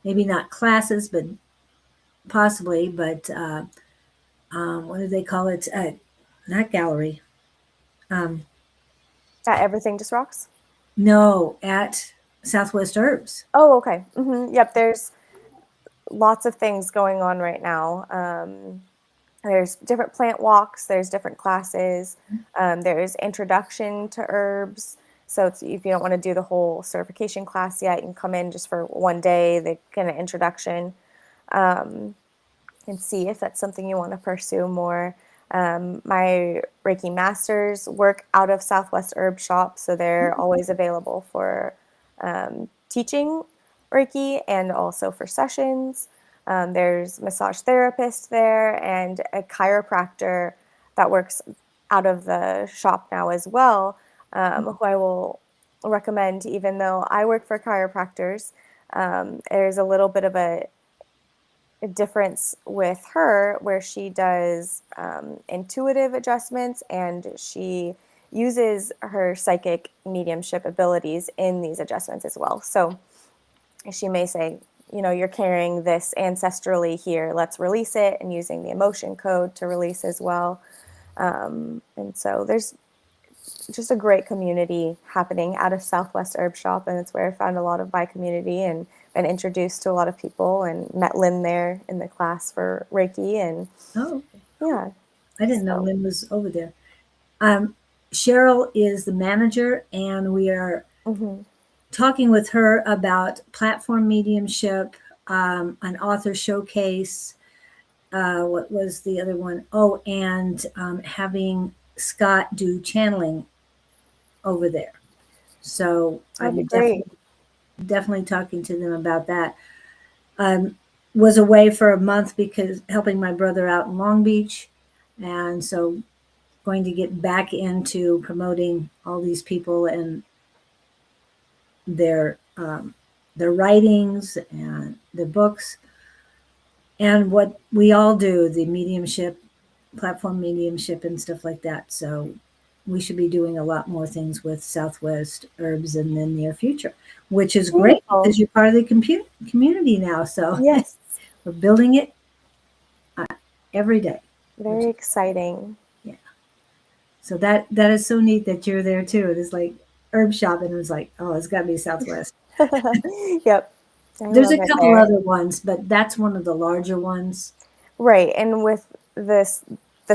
maybe not classes, but possibly, but what do they call it? Not gallery. Everything Just Rocks? No, at Southwest Herbs. Oh, okay. Yep, there's lots of things going on right now. There's different plant walks, there's different classes, there's introduction to herbs. So if you don't want to do the whole certification class yet, you can come in just for one day, the kind of introduction, and see if that's something you want to pursue more. My Reiki masters work out of Southwest Herb Shop, so they're always available for teaching Reiki and also for sessions. There's massage therapist there and a chiropractor that works out of the shop now as well, who I will recommend. Even though I work for chiropractors, there's a little bit of a difference with her where she does intuitive adjustments, and she uses her psychic mediumship abilities in these adjustments as well. So she may say, you're carrying this ancestrally here. Let's release it, and using the emotion code to release as well. And so there's just a great community happening out of Southwest Herb Shop, and it's where I found a lot of my community and been introduced to a lot of people, and met Lynn there in the class for Reiki. And Oh, yeah, I didn't know So- Lynn was over there. Cheryl is the manager, and we are mhm. talking with her about platform mediumship, an author showcase. What was the other one? Oh, and having Scott do channeling over there. So That'd be I'm great. definitely talking to them about that. Was away for a month because helping my brother out in Long Beach, and so going to get back into promoting all these people and their writings and their books and what we all do, the mediumship, platform mediumship and stuff like that. So we should be doing a lot more things with Southwest Herbs in the near future, which is great Beautiful. because you're part of the community now. So Yes, we're building it every day. very exciting. So that is so neat that you're there too. It is like herb shop, and it was like, oh, it's got to be Southwest. Yep. I There's love a it couple there. other ones, but that's one of the larger ones. Right, and with the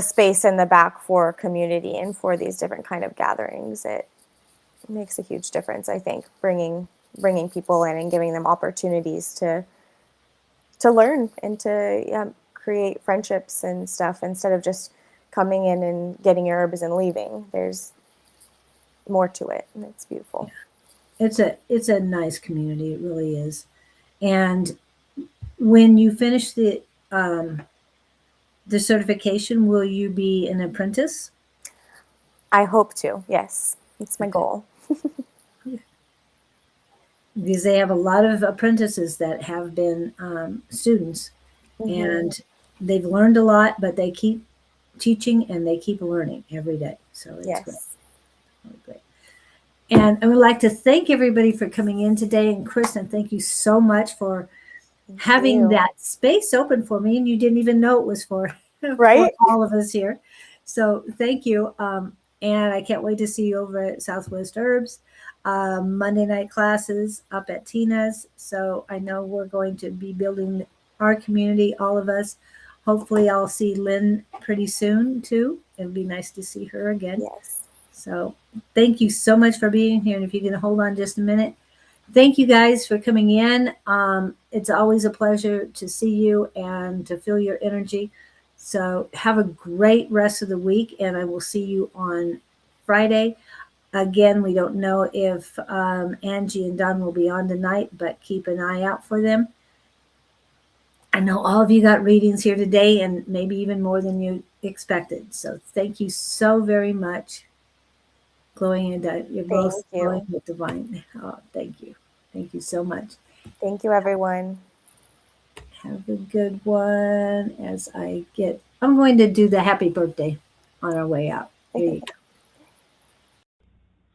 space in the back for community and for these different kind of gatherings, it makes a huge difference. I think bringing people in and giving them opportunities to learn and to create friendships and stuff, instead of just coming in and getting your herbs and leaving. There's more to it, and it's beautiful. It's a nice community. It really is. And when you finish the certification, will you be an apprentice? I hope to. Yes, it's my Okay. goal. Because they have a lot of apprentices that have been students, Mhm. and they've learned a lot, but they keep teaching and they keep learning every day. So it's great. Yes. Really great. And I would like to thank everybody for coming in today. And Kristen, thank you so much for Thank having you. that space open for me. And you didn't even know it was for, Right? for all of us here. So thank you. And I can't wait to see you over at Southwest Herbs. Monday night classes up at Tina's. So I know we're going to be building our community, all of us. Hopefully, I'll see Lynn pretty soon too. It'll be nice to see her again. Yes. So thank you so much for being here. And if you can hold on just a minute, thank you guys for coming in. It's always a pleasure to see you and to feel your energy. So have a great rest of the week, and I will see you on Friday. Again, we don't know if Angie and Don will be on tonight, but keep an eye out for them. I know all of you got readings here today, and maybe even more than you expected. So thank you so very much. Glowing in that you're both Thank you. glowing with divine. Oh, thank you. Thank you so much. Thank you, everyone. Have a good one. I'm going to do the happy birthday on our way out. Here you go.